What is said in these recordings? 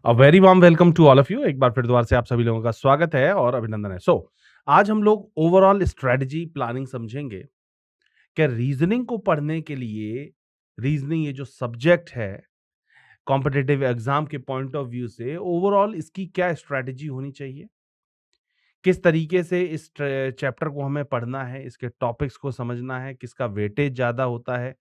A very warm welcome to all of you. एक बार फिर दोबारा से आप सभी लोगों का स्वागत है और अभिनंदन है। आज हम लोग ओवरऑल स्ट्रेटजी प्लानिंग समझेंगे कि रीजनिंग को पढ़ने के लिए रीजनिंग ये जो सब्जेक्ट है कॉम्पिटिटिव एग्जाम के पॉइंट ऑफ व्यू से ओवरऑल इसकी क्या स्ट्रेटजी होनी चाहिए, किस तरीके से इस चैप्टर को हमें पढ़ना है, इसके टॉपिक्स को समझना है, किसका वेटेज ज़्यादा होता है,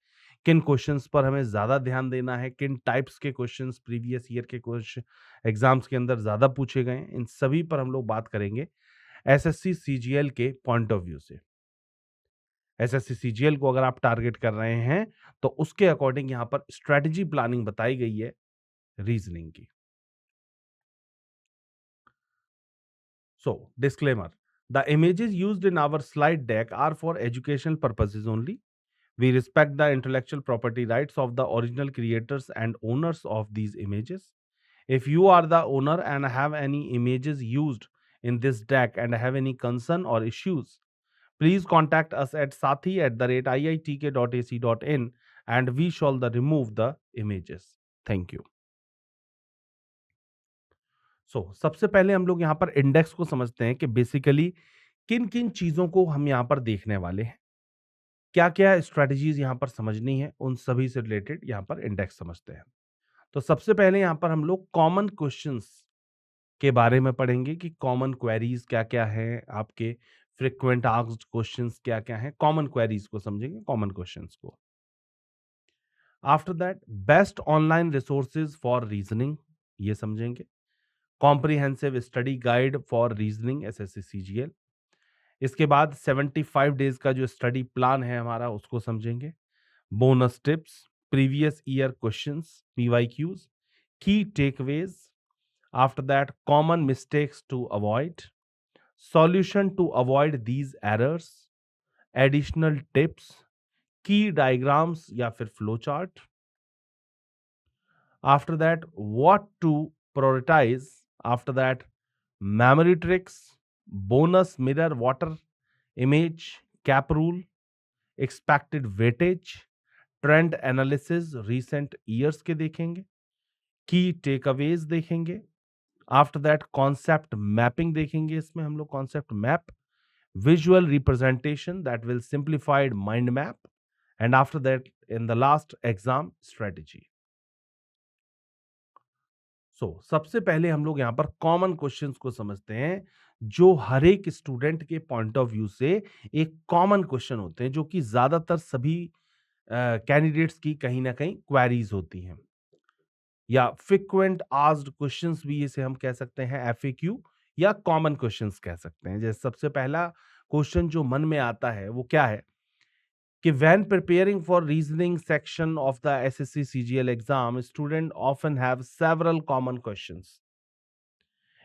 किन क्वेश्चंस पर हमें ज़्यादा ध्यान देना है, किन टाइप्स के क्वेश्चंस प्रीवियस ईयर के क्वेश्चन एग्जाम्स के अंदर ज़्यादा पूछे गए हैं, इन सभी पर हम लोग बात करेंगे एसएससी सीजीएल के पॉइंट ऑफ व्यू से। एसएससी सीजीएल को अगर आप टारगेट कर रहे हैं तो उसके अकॉर्डिंग यहाँ पर स्ट्रेटजी प्लानिंग बताई गई है रीजनिंग की। So, disclaimer: the images used in our slide deck are for educational purposes only. We respect the intellectual property rights of the original creators and owners of these images. If you are the owner and have any images used in this deck and have any concern or issues, please contact us at sathi@iitk.ac.in and we shall remove the images. Thank you. सबसे पहले हम लोग यहाँ पर index को समझते हैं कि बेसिकली किन किन चीजों को हम यहाँ पर देखने वाले हैं, क्या क्या स्ट्रेटजीज यहाँ पर समझनी है, उन सभी से रिलेटेड यहाँ पर इंडेक्स समझते हैं। तो सबसे पहले यहाँ पर हम लोग कॉमन क्वेश्चंस के बारे में पढ़ेंगे कि कॉमन क्वेरीज क्या क्या है, आपके फ्रिक्वेंट आस्क्ड क्वेश्चंस क्या क्या हैं। कॉमन क्वेरीज को समझेंगे, कॉमन क्वेश्चंस को। After that best online resources for reasoning, ये समझेंगे। Comprehensive study guide for reasoning SSC CGL. इसके बाद 75 डेज का जो स्टडी प्लान है हमारा उसको समझेंगे। Bonus tips, previous year questions, PYQs, की takeaways. After that common mistakes to avoid, solution to avoid these errors, additional tips, की डायग्राम्स या फिर flow chart. After that what to prioritise, after that memory tricks, bonus mirror water image, cap rule, expected weightage, trend analysis recent years के देखेंगे, की takeaways देखेंगे। After that concept mapping देखेंगे, इसमें हम लोग concept map, visual representation that will simplified mind map, and after that in the last exam strategy. सबसे पहले हम लोग यहाँ पर कॉमन क्वेश्चंस को समझते हैं जो हर एक स्टूडेंट के पॉइंट ऑफ व्यू से एक कॉमन क्वेश्चन होते हैं, जो कि ज्यादातर सभी कैंडिडेट्स की कहीं ना कहीं क्वेरीज होती हैं, या फ्रिक्वेंट आस्क्ड क्वेश्चंस भी इसे हम कह सकते हैं, एफएक्यू या कॉमन क्वेश्चंस कह सकते हैं। जैसे सबसे पहला क्वेश्चन जो मन में आता है वो क्या है कि when preparing for reasoning section of the SSC CGL exam, students often have several common questions.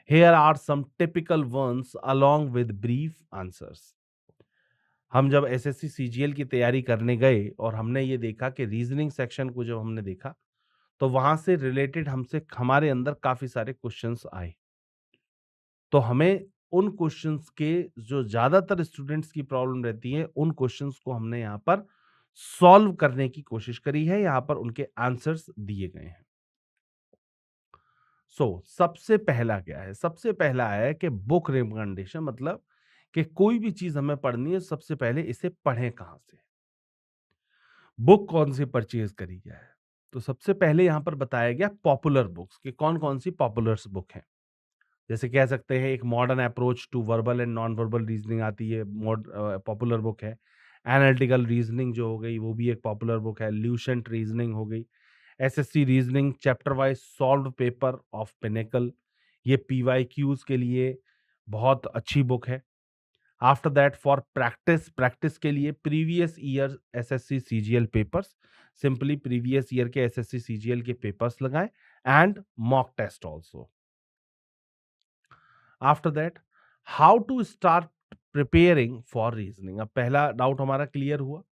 Here are some typical ones along with brief answers. हम जब एसएससी सीजीएल की तैयारी करने गए और हमने ये देखा कि रीजनिंग सेक्शन को जब हमने देखा तो वहां से रिलेटेड हमसे हमारे अंदर काफी सारे क्वेश्चंस आए। तो हमें उन क्वेश्चंस के जो ज्यादातर स्टूडेंट्स की प्रॉब्लम रहती है उन क्वेश्चंस को हमने यहाँ पर सॉल्व करने की कोशिश करी है, यहाँ पर उनके आंसर्स दिए गए हैं। सबसे पहला क्या है? सबसे पहला है कि बुक रिकमेंडेशन, मतलब कि कोई भी चीज हमें पढ़नी है सबसे पहले इसे पढ़ें कहाँ से, बुक कौन सी परचेज करी जाए। तो सबसे पहले यहाँ पर बताया गया पॉपुलर बुक्स कि कौन कौन सी पॉपुलर बुक हैं। जैसे कह सकते हैं एक modern approach to verbal and non verbal reasoning आती है, पॉपुलर बुक है। एनालिटिकल रीजनिंग जो हो गई वो भी एक पॉपुलर बुक है। ल्यूसेंट रीजनिंग हो गई। SSC reasoning chapter wise solved paper of Pinnacle, ये पीवाईक्यूज के लिए बहुत अच्छी बुक है। आफ्टर दैट फॉर प्रैक्टिस के लिए previous year SSC CGL papers, simply previous year के एसएससी सीजीएल के पेपर्स लगाएं and mock test also. After that how to start preparing for reasoning. अब पहला डाउट हमारा क्लियर हुआ।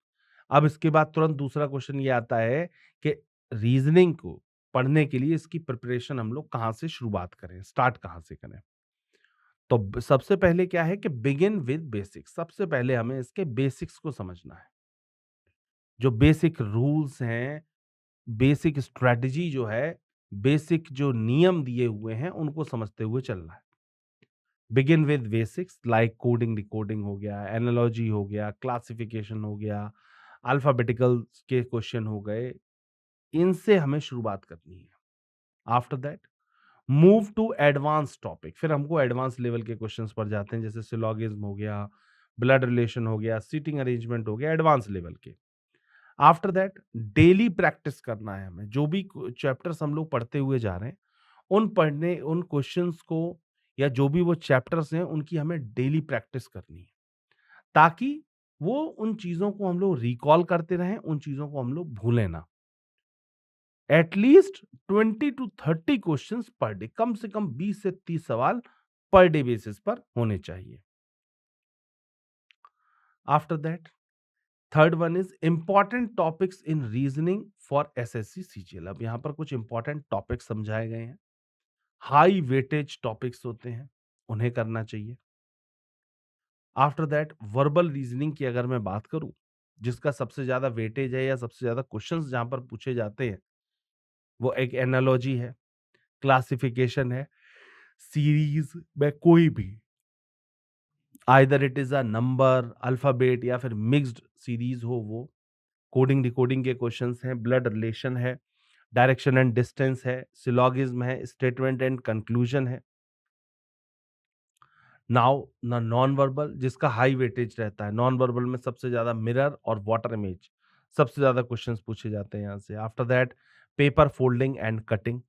अब इसके बाद तुरंत दूसरा क्वेश्चन ये आता है कि रीजनिंग को पढ़ने के लिए इसकी प्रिपरेशन हम लोग कहाँ से शुरुआत करें, स्टार्ट कहाँ से करें। तो सबसे पहले क्या है कि बिगिन विद बेसिक्स। सबसे पहले हमें इसके बेसिक्स को समझना है, जो बेसिक रूल्स हैं, बेसिक स्ट्रेटजी जो है बेसिक जो नियम दिए हुए हैं उनको समझते हुए चलना है। Begin with basics like coding decoding हो गया, एनालॉजी हो गया, क्लासिफिकेशन हो गया, अल्फाबेटिकल के क्वेश्चन हो गए, इनसे हमें शुरुआत करनी है। After that move to advance topic, फिर हमको एडवांस लेवल के क्वेश्चंस पर जाते हैं, जैसे सिलोगिज्म हो गया, ब्लड रिलेशन हो गया, सीटिंग अरेंजमेंट हो गया, एडवांस लेवल के। आफ्टर दैट डेली प्रैक्टिस करना है हमें, जो भी चैप्टर्स हम लोग पढ़ते हुए जा रहे हैं उन क्वेश्चंस को या जो भी वो चैप्टर्स हैं उनकी हमें डेली प्रैक्टिस करनी है, ताकि वो उन चीजों को हम लोग रिकॉल करते रहें, उन चीजों को हम लोग भूलें ना। At least 20 to 30 questions per day, कम से कम 20 से 30 सवाल पर डे बेसिस पर होने चाहिए। After that third one is important topics in reasoning for SSC CGL. अब यहां पर कुछ इंपॉर्टेंट टॉपिक्स समझाए गए हैं, हाई वेटेज टॉपिक्स होते हैं, उन्हें करना चाहिए। आफ्टर दैट वर्बल रीजनिंग की अगर मैं बात करूं, जिसका सबसे ज्यादा वेटेज है या सबसे ज्यादा क्वेश्चंस जहां पर पूछे जाते हैं, वो एक एनालॉजी है, क्लासिफिकेशन है, सीरीज में कोई भी, either it is a number, alphabet या फिर मिक्स्ड सीरीज हो वो, कोडिंग डिकोडिंग के क्वेश्चंस हैं, ब्लड रिलेशन है, डायरेक्शन एंड डिस्टेंस है, सिलोगिज्म है, स्टेटमेंट एंड कंक्लूजन है। नाउ ना नॉन वर्बल, जिसका हाई वेटेज रहता है, नॉन वर्बल में सबसे ज्यादा मिरर और वाटर इमेज, सबसे ज्यादा क्वेश्चंस पूछे जाते हैं यहां से। After that paper folding and cutting,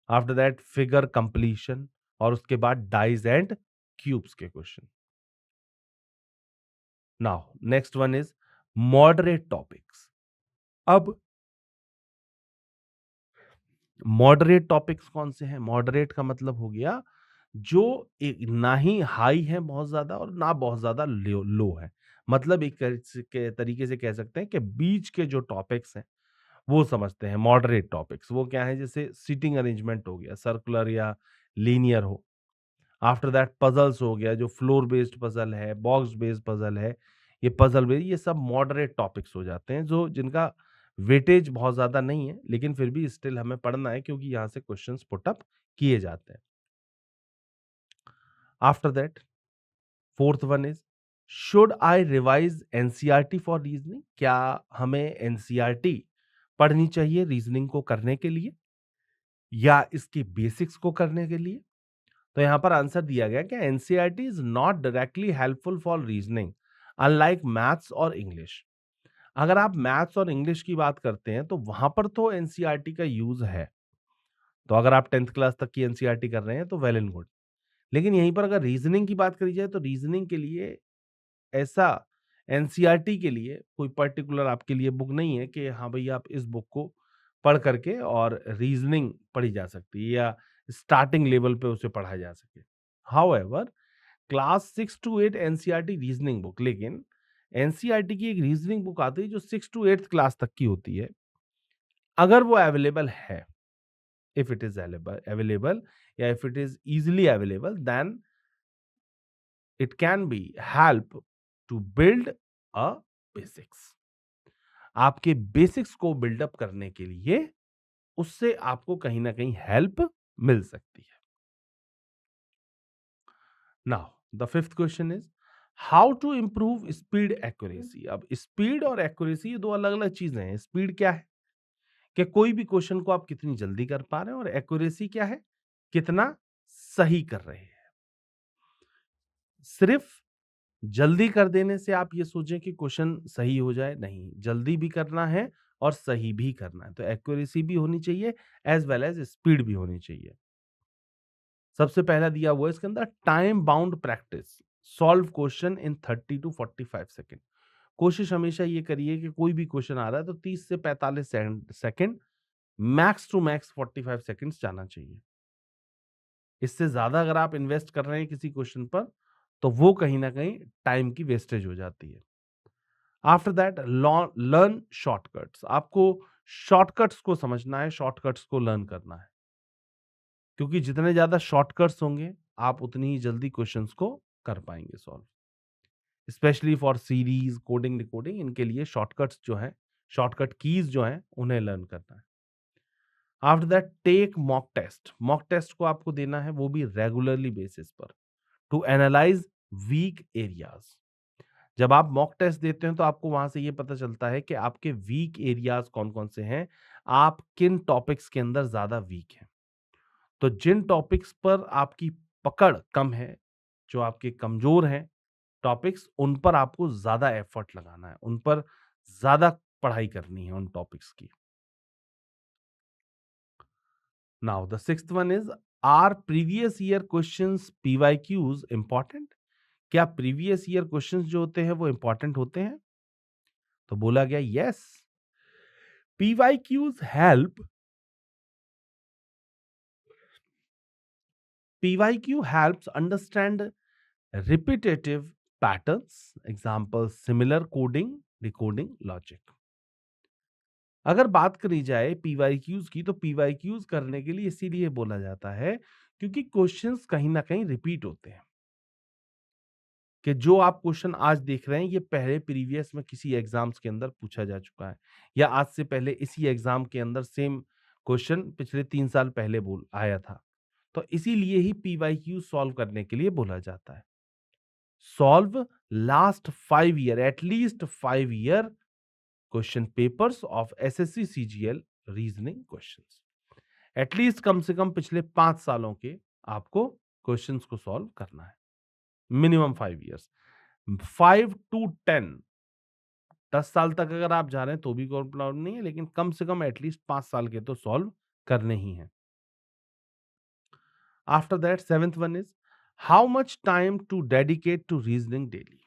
after that figure completion, और उसके बाद डाइज एंड क्यूब्स के question. Now next one is moderate topics. अब मॉडरेट टॉपिक्स कौन से हैं? मॉडरेट का मतलब हो गया जो एक ना ही हाई है बहुत ज्यादा और ना बहुत ज्यादा लो है, मतलब एक के तरीके से कह सकते हैं कि बीच के जो टॉपिक्स हैं वो समझते हैं मॉडरेट टॉपिक्स। वो क्या है? जैसे सीटिंग अरेंजमेंट हो गया, सर्कुलर या लीनियर हो। आफ्टर दैट पजल्स हो गया, जो फ्लोर बेस्ड पजल है, बॉक्स बेस्ड पजल है, ये पजल बेस्ड, ये सब मॉडरेट टॉपिक्स हो जाते हैं, जो जिनका वेटेज बहुत ज्यादा नहीं है, लेकिन फिर भी स्टिल हमें पढ़ना है क्योंकि यहाँ से क्वेश्चंस पुट अप किए जाते हैं। After that fourth one is should I revise NCERT for reasoning? क्या हमें एनसीईआरटी पढ़नी चाहिए रीजनिंग को करने के लिए या इसकी बेसिक्स को करने के लिए? तो यहां पर आंसर दिया गया कि NCERT is not directly helpful for reasoning unlike maths और इंग्लिश। अगर आप मैथ्स और इंग्लिश की बात करते हैं तो वहां पर तो एनसीईआरटी का यूज है। तो अगर आप 10th क्लास तक की एनसीईआरटी कर रहे हैं तो वेल एंड गुड, लेकिन यहीं पर अगर रीजनिंग की बात करी जाए तो रीजनिंग के लिए ऐसा एनसीईआरटी के लिए कोई पर्टिकुलर आपके लिए बुक नहीं है कि हाँ भाई आप इस बुक को पढ़ करके और रीजनिंग पढ़ी जा सकती है या स्टार्टिंग लेवल पे उसे पढ़ा जा सके। However class 6 to 8 NCERT reasoning book, लेकिन एनसीईआरटी की एक रीजनिंग बुक आती है जो 6 to 8 क्लास तक की होती है। अगर वो अवेलेबल है, इफ इट इज अवेलेबल या if it is easily available, then it can be help to build a basics. आपके बेसिक्स को बिल्डअप करने के लिए उससे आपको कहीं ना कहीं हेल्प मिल सकती है। Now the fifth question is how to improve speed accuracy. अब स्पीड और एक्यूरेसी ये दो अलग अलग चीजें हैं। स्पीड क्या है कि कोई भी क्वेश्चन को आप कितनी जल्दी कर पा रहे हैं, और एक्यूरेसी क्या है, कितना सही कर रहे हैं। सिर्फ जल्दी कर देने से आप ये सोचें कि क्वेश्चन सही हो जाए, नहीं, जल्दी भी करना है और सही भी करना है, तो एक्यूरेसी भी होनी चाहिए एज वेल एज स्पीड भी होनी चाहिए। सबसे पहला दिया हुआ है इसके अंदर time bound practice, solve question in 30 to 45 second. कोशिश हमेशा ये करिए कि कोई भी क्वेश्चन आ रहा है तो 30 से 45 second, max to max 45 seconds जाना चाहिए। इससे ज्यादा अगर आप इन्वेस्ट कर रहे हैं किसी क्वेश्चन पर तो वो कहीं ना कहीं टाइम की वेस्टेज हो जाती है। After that learn shortcuts. आपको शॉर्टकट्स को समझना है, शॉर्टकट्स को लर्न करना है, क्योंकि जितने ज्यादा शॉर्टकट्स होंगे आप उतनी ही जल्दी क्वेश्चंस को कर पाएंगे solve. Specially for series, coding decoding, इनके लिए शॉर्टकट्स जो हैं, शॉर्टकट कीज जो हैं, उन्हें लर्न करना है। After that take mock test. Mock test को आपको देना है, वो भी रेगुलरली बेसिस पर, टू एनालाइज वीक एरियाज। जब आप मॉक टेस्ट देते हैं तो आपको वहां से ये पता चलता है कि आपके वीक एरियाज कौन कौन से हैं, आप किन टॉपिक्स के अंदर ज्यादा वीक हैं। तो जिन टॉपिक्स पर आपकी पकड़ कम है, जो आपके कमजोर हैं टॉपिक्स, उन पर आपको ज्यादा एफर्ट लगाना है, उन पर ज्यादा पढ़ाई करनी है उन टॉपिक्स की। Now the sixth one is, our previous year questions PYQs important? क्या प्रीवियस ईयर क्वेश्चंस जो होते हैं वो इंपॉर्टेंट होते हैं? तो बोला गया yes, PYQs help, PYQ helps understand repetitive patterns, example similar coding, decoding logic। अगर बात करी जाए PYQs की, तो PYQs करने के लिए इसीलिए बोला जाता है क्योंकि क्वेश्चंस कहीं ना कहीं रिपीट होते हैं, कि जो आप क्वेश्चन आज देख रहे हैं ये पहले प्रीवियस में किसी एग्जाम्स के अंदर पूछा जा चुका है, या आज से पहले इसी एग्जाम के अंदर सेम क्वेश्चन पिछले 3 साल पहले बोल आया था। तो इसीलिए ही PYQ सॉल्व करने के लिए बोला जाता है। Solve last 5 year, at least 5 year question papers of SSC CGL reasoning questions. At least कम से कम पिछले 5 सालों के आपको क्वेश्चंस को सॉल्व करना है, मिनिमम 5 ईयर्स। 5 to 10, 10 साल तक अगर आप जा रहे हैं तो भी कोई प्रॉब्लम नहीं है, लेकिन कम से कम एटलीस्ट 5 साल के तो सॉल्व करने ही हैं। After that seventh one is, how much time to dedicate to reasoning daily?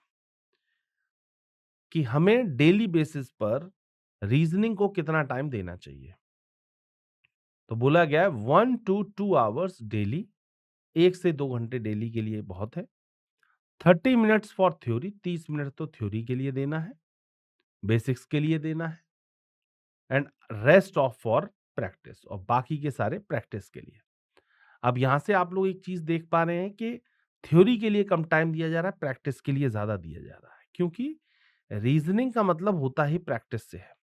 कि हमें डेली बेसिस पर रीजनिंग को कितना टाइम देना चाहिए? तो बोला गया है 1 to 2 hours डेली, 1 से 2 घंटे डेली के लिए बहुत है। 30 मिनट्स फॉर थ्योरी, 30 मिनट तो थ्योरी के लिए देना है, बेसिक्स के लिए देना है, and rest of for practice, और बाकी के सारे प्रैक्टिस के लिए। अब यहां से आप लोग एक चीज देख पा रहे हैं कि थ्योरी के लिए कम टाइम दिया जा रहा है, प्रैक्टिस के लिए ज्यादा दिया जा रहा है, क्योंकि रीजनिंग का मतलब होता ही प्रैक्टिस से है।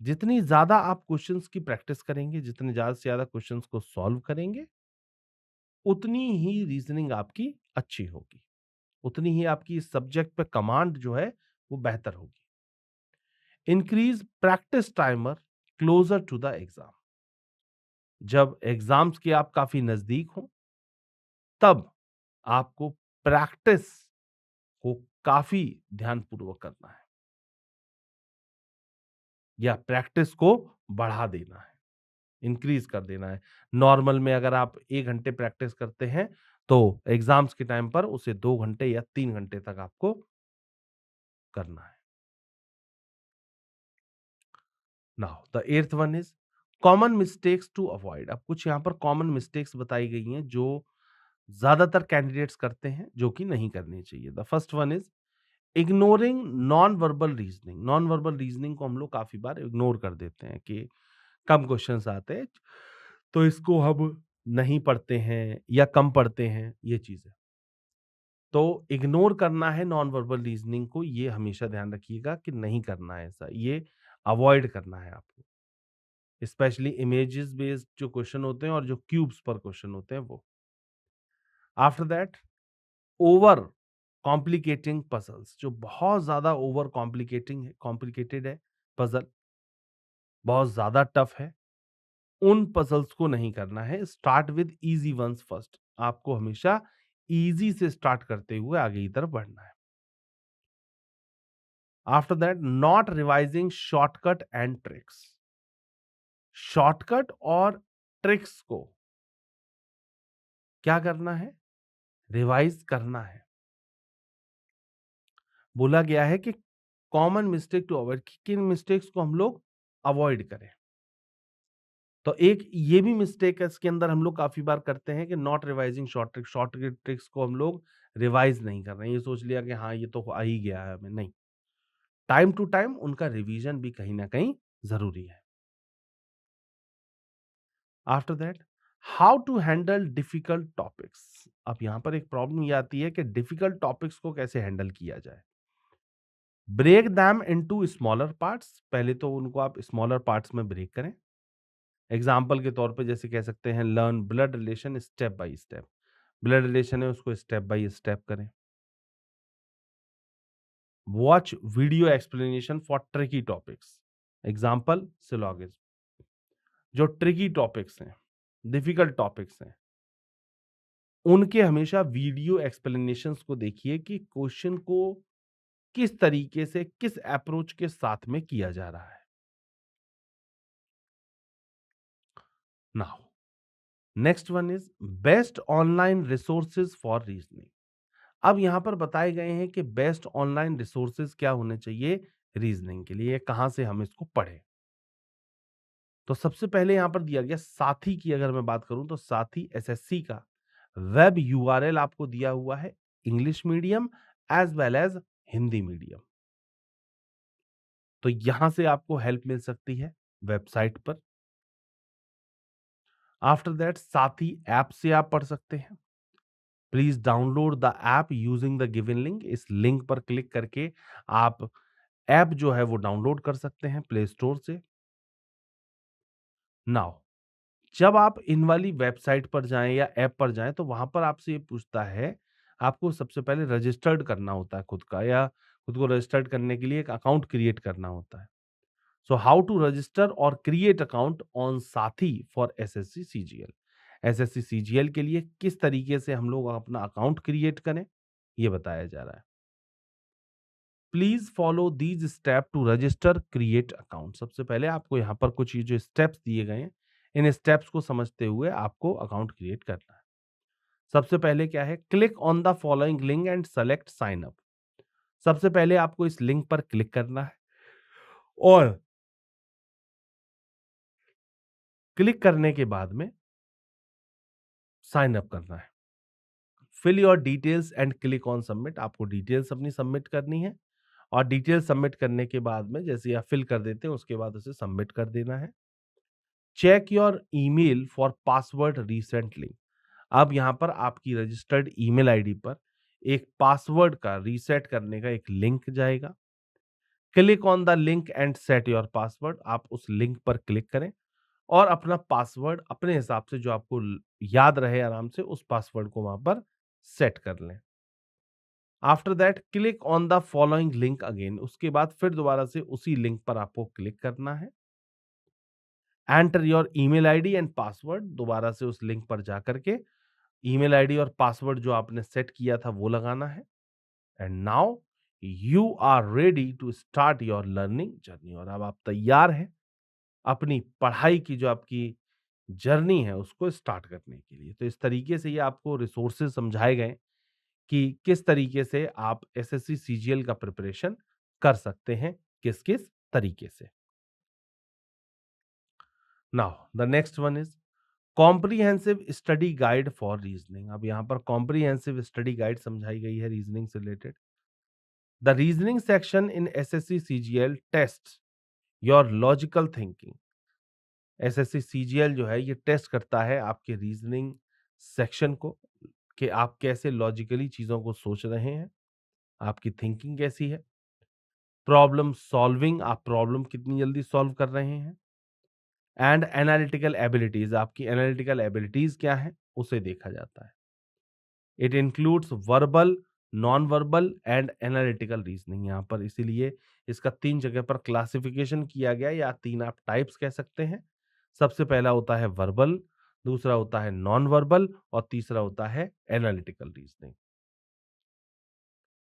जितनी ज्यादा आप क्वेश्चंस की प्रैक्टिस करेंगे, जितने ज्यादा से ज्यादा क्वेश्चंस को सॉल्व करेंगे, उतनी ही रीजनिंग आपकी अच्छी होगी, उतनी ही आपकी इस सब्जेक्ट पे कमांड जो है वो बेहतर होगी। Increase practice timer closer to the exam. जब एग्जाम्स के आप काफी नजदीक हो, तब आपको प्रैक्टिस को काफी ध्यानपूर्वक करना है, या प्रैक्टिस को बढ़ा देना है, इंक्रीज कर देना है। नॉर्मल में अगर आप 1 घंटे प्रैक्टिस करते हैं, तो एग्जाम्स के टाइम पर उसे 2 घंटे या 3 घंटे तक आपको करना है। Now the eighth one is, common mistakes to avoid. अब कुछ यहाँ पर कॉमन मिस्टेक्स बताई गई हैं जो ज्यादातर कैंडिडेट्स करते हैं, जो कि नहीं करनी चाहिए। The first one is ignoring non verbal reasoning. Non verbal reasoning को हम लोग काफी बार इग्नोर कर देते हैं कि कम क्वेश्चंस आते हैं तो इसको हम नहीं पढ़ते हैं या कम पढ़ते हैं, ये चीज है। तो इग्नोर करना है नॉन वर्बल रीजनिंग को, ये हमेशा ध्यान रखिएगा कि नहीं करना है ऐसा, ये अवॉइड करना है आपको। स्पेशली इमेजेस बेस्ड जो क्वेश्चन होते हैं और जो क्यूब्स पर क्वेश्चन होते हैं वो। After that, over complicating puzzles, जो बहुत ज्यादा ओवर कॉम्प्लिकेटेड है पजल, बहुत ज्यादा टफ है, उन पजल्स को नहीं करना है। Start with easy ones first, आपको हमेशा इजी से स्टार्ट करते हुए आगे की तरफ बढ़ना है। After that, not revising shortcut and tricks. Shortcut और ट्रिक्स को क्या करना है? रिवाइज करना है। बोला गया है कि कॉमन मिस्टेक टू अवॉइड, किन मिस्टेक्स को हम लोग अवॉइड करें। तो एक ये भी मिस्टेक है इसके अंदर हम लोग काफी बार करते हैं कि नॉट रिवाइजिंग शॉर्ट ट्रिक्स को हम लोग रिवाइज नहीं कर रहे हैं, ये सोच लिया कि हाँ ये तो आ ही गया है हमें। नहीं, टाइम टू टाइम उनका रिवीजन भी कहीं ना कहीं जरूरी है। After that, how to handle difficult topics. अब यहां पर एक प्रॉब्लम ये आती है कि डिफिकल्ट टॉपिक्स को कैसे हैंडल किया जाए। Break them into smaller parts, पहले तो उनको आप स्मॉलर पार्ट्स में ब्रेक करें। एग्जाम्पल के तौर पे जैसे कह सकते हैं learn blood relation step by step. Blood relation है उसको स्टेप बाय स्टेप करें। Watch video explanation for tricky topics. Example syllogism. जो ट्रिकी टॉपिक्स हैं, डिफिकल्ट टॉपिक्स हैं, उनके हमेशा वीडियो एक्सप्लेनेशंस को देखिए कि क्वेश्चन को किस तरीके से, किस अप्रोच के साथ में किया जा रहा है। Now next one is best online resources for reasoning. अब यहां पर बताए गए हैं कि बेस्ट ऑनलाइन रिसोर्सेज क्या होने चाहिए रीजनिंग के लिए, कहां से हम इसको पढ़ें। तो सबसे पहले यहां पर दिया गया साथी की, अगर मैं बात करूं तो साथी एसएससी का वेब यूआरएल आपको दिया हुआ है, English medium as well as Hindi medium. तो यहां से आपको हेल्प मिल सकती है वेबसाइट पर। आफ्टर दैट साथी ऐप से आप पढ़ सकते हैं। Please download the app using the given link. इस लिंक पर क्लिक करके आप ऐप जो है वो डाउनलोड कर सकते हैं प्ले स्टोर से। नाउ जब आप इन वाली वेबसाइट पर जाएं या ऐप पर जाएं तो वहां पर आपसे ये पूछता है, आपको सबसे पहले रजिस्टर्ड करना होता है खुद का, या खुद को रजिस्टर्ड करने के लिए एक अकाउंट क्रिएट करना होता है। सो हाउ टू रजिस्टर और क्रिएट अकाउंट ऑन साथी for SSC CGL. SSC CGL के लिए किस तरीके से हम लोग अपना अकाउंट क्रिएट करें, ये बताया जा रहा है। Please follow these step to register create account. सबसे पहले आपको यहाँ पर कुछ ये जो स्टेप्स दिए गए हैं, इन स्टेप्स को समझते हुए आपको अकाउंट क्रिएट करना है। सबसे पहले क्या है, click on the following link and select sign up. सबसे पहले आपको इस लिंक पर क्लिक करना है और क्लिक करने के बाद में साइन अप करना है। Fill your details and click on submit. आपको डिटेल्स अपनी सबमिट करनी है और डिटेल्स सबमिट करने के बाद में जैसे आप फिल कर देते हैं उसके बाद उसे सबमिट कर देना है। Check your email for password recently. अब यहाँ पर आपकी रजिस्टर्ड ईमेल आईडी पर एक पासवर्ड का रीसेट करने का एक लिंक जाएगा। Click on the link and set your password. आप उस लिंक पर क्लिक करें और अपना पासवर्ड अपने हिसाब से जो आपको याद रहे आराम से उस पासवर्ड को वहां पर सेट कर लें। After that click on the following link again. उसके बाद फिर दोबारा से उसी लिंक पर आपको क्लिक करना है। Enter your email ID and password. दोबारा से उस लिंक पर जाकर के ईमेल आईडी और पासवर्ड जो आपने सेट किया था वो लगाना है। And now you are ready to start your learning journey. और अब आप तैयार हैं अपनी पढ़ाई की जो आपकी जर्नी है उसको स्टार्ट करने के लिए। तो इस तरीके से ये आपको रिसोर्सेज समझाए गए कि किस तरीके से आप एसएससी सीजीएल का प्रिपरेशन कर सकते हैं, किस किस तरीके से। Now the next one is comprehensive study guide for reasoning. अब यहां पर कॉम्प्रिहेंसिव स्टडी गाइड समझाई गई है रीजनिंग से related. The reasoning section in SSC CGL test your logical thinking. SSC CGL जो है ये टेस्ट करता है आपके रीजनिंग सेक्शन को कि आप कैसे लॉजिकली चीजों को सोच रहे हैं, आपकी थिंकिंग कैसी है। प्रॉब्लम सॉल्विंग, आप प्रॉब्लम कितनी जल्दी सॉल्व कर रहे हैं। एंड एनालिटिकल एबिलिटीज, आपकी एनालिटिकल एबिलिटीज क्या है उसे देखा जाता है। It includes verbal, non verbal and analytical reasoning. यहाँ पर इसीलिए इसका 3 जगह पर क्लासिफिकेशन किया गया, या 3 आप टाइप्स कह सकते हैं। सबसे पहला होता है वर्बल, दूसरा होता है नॉन वर्बल और तीसरा होता है analytical reasoning.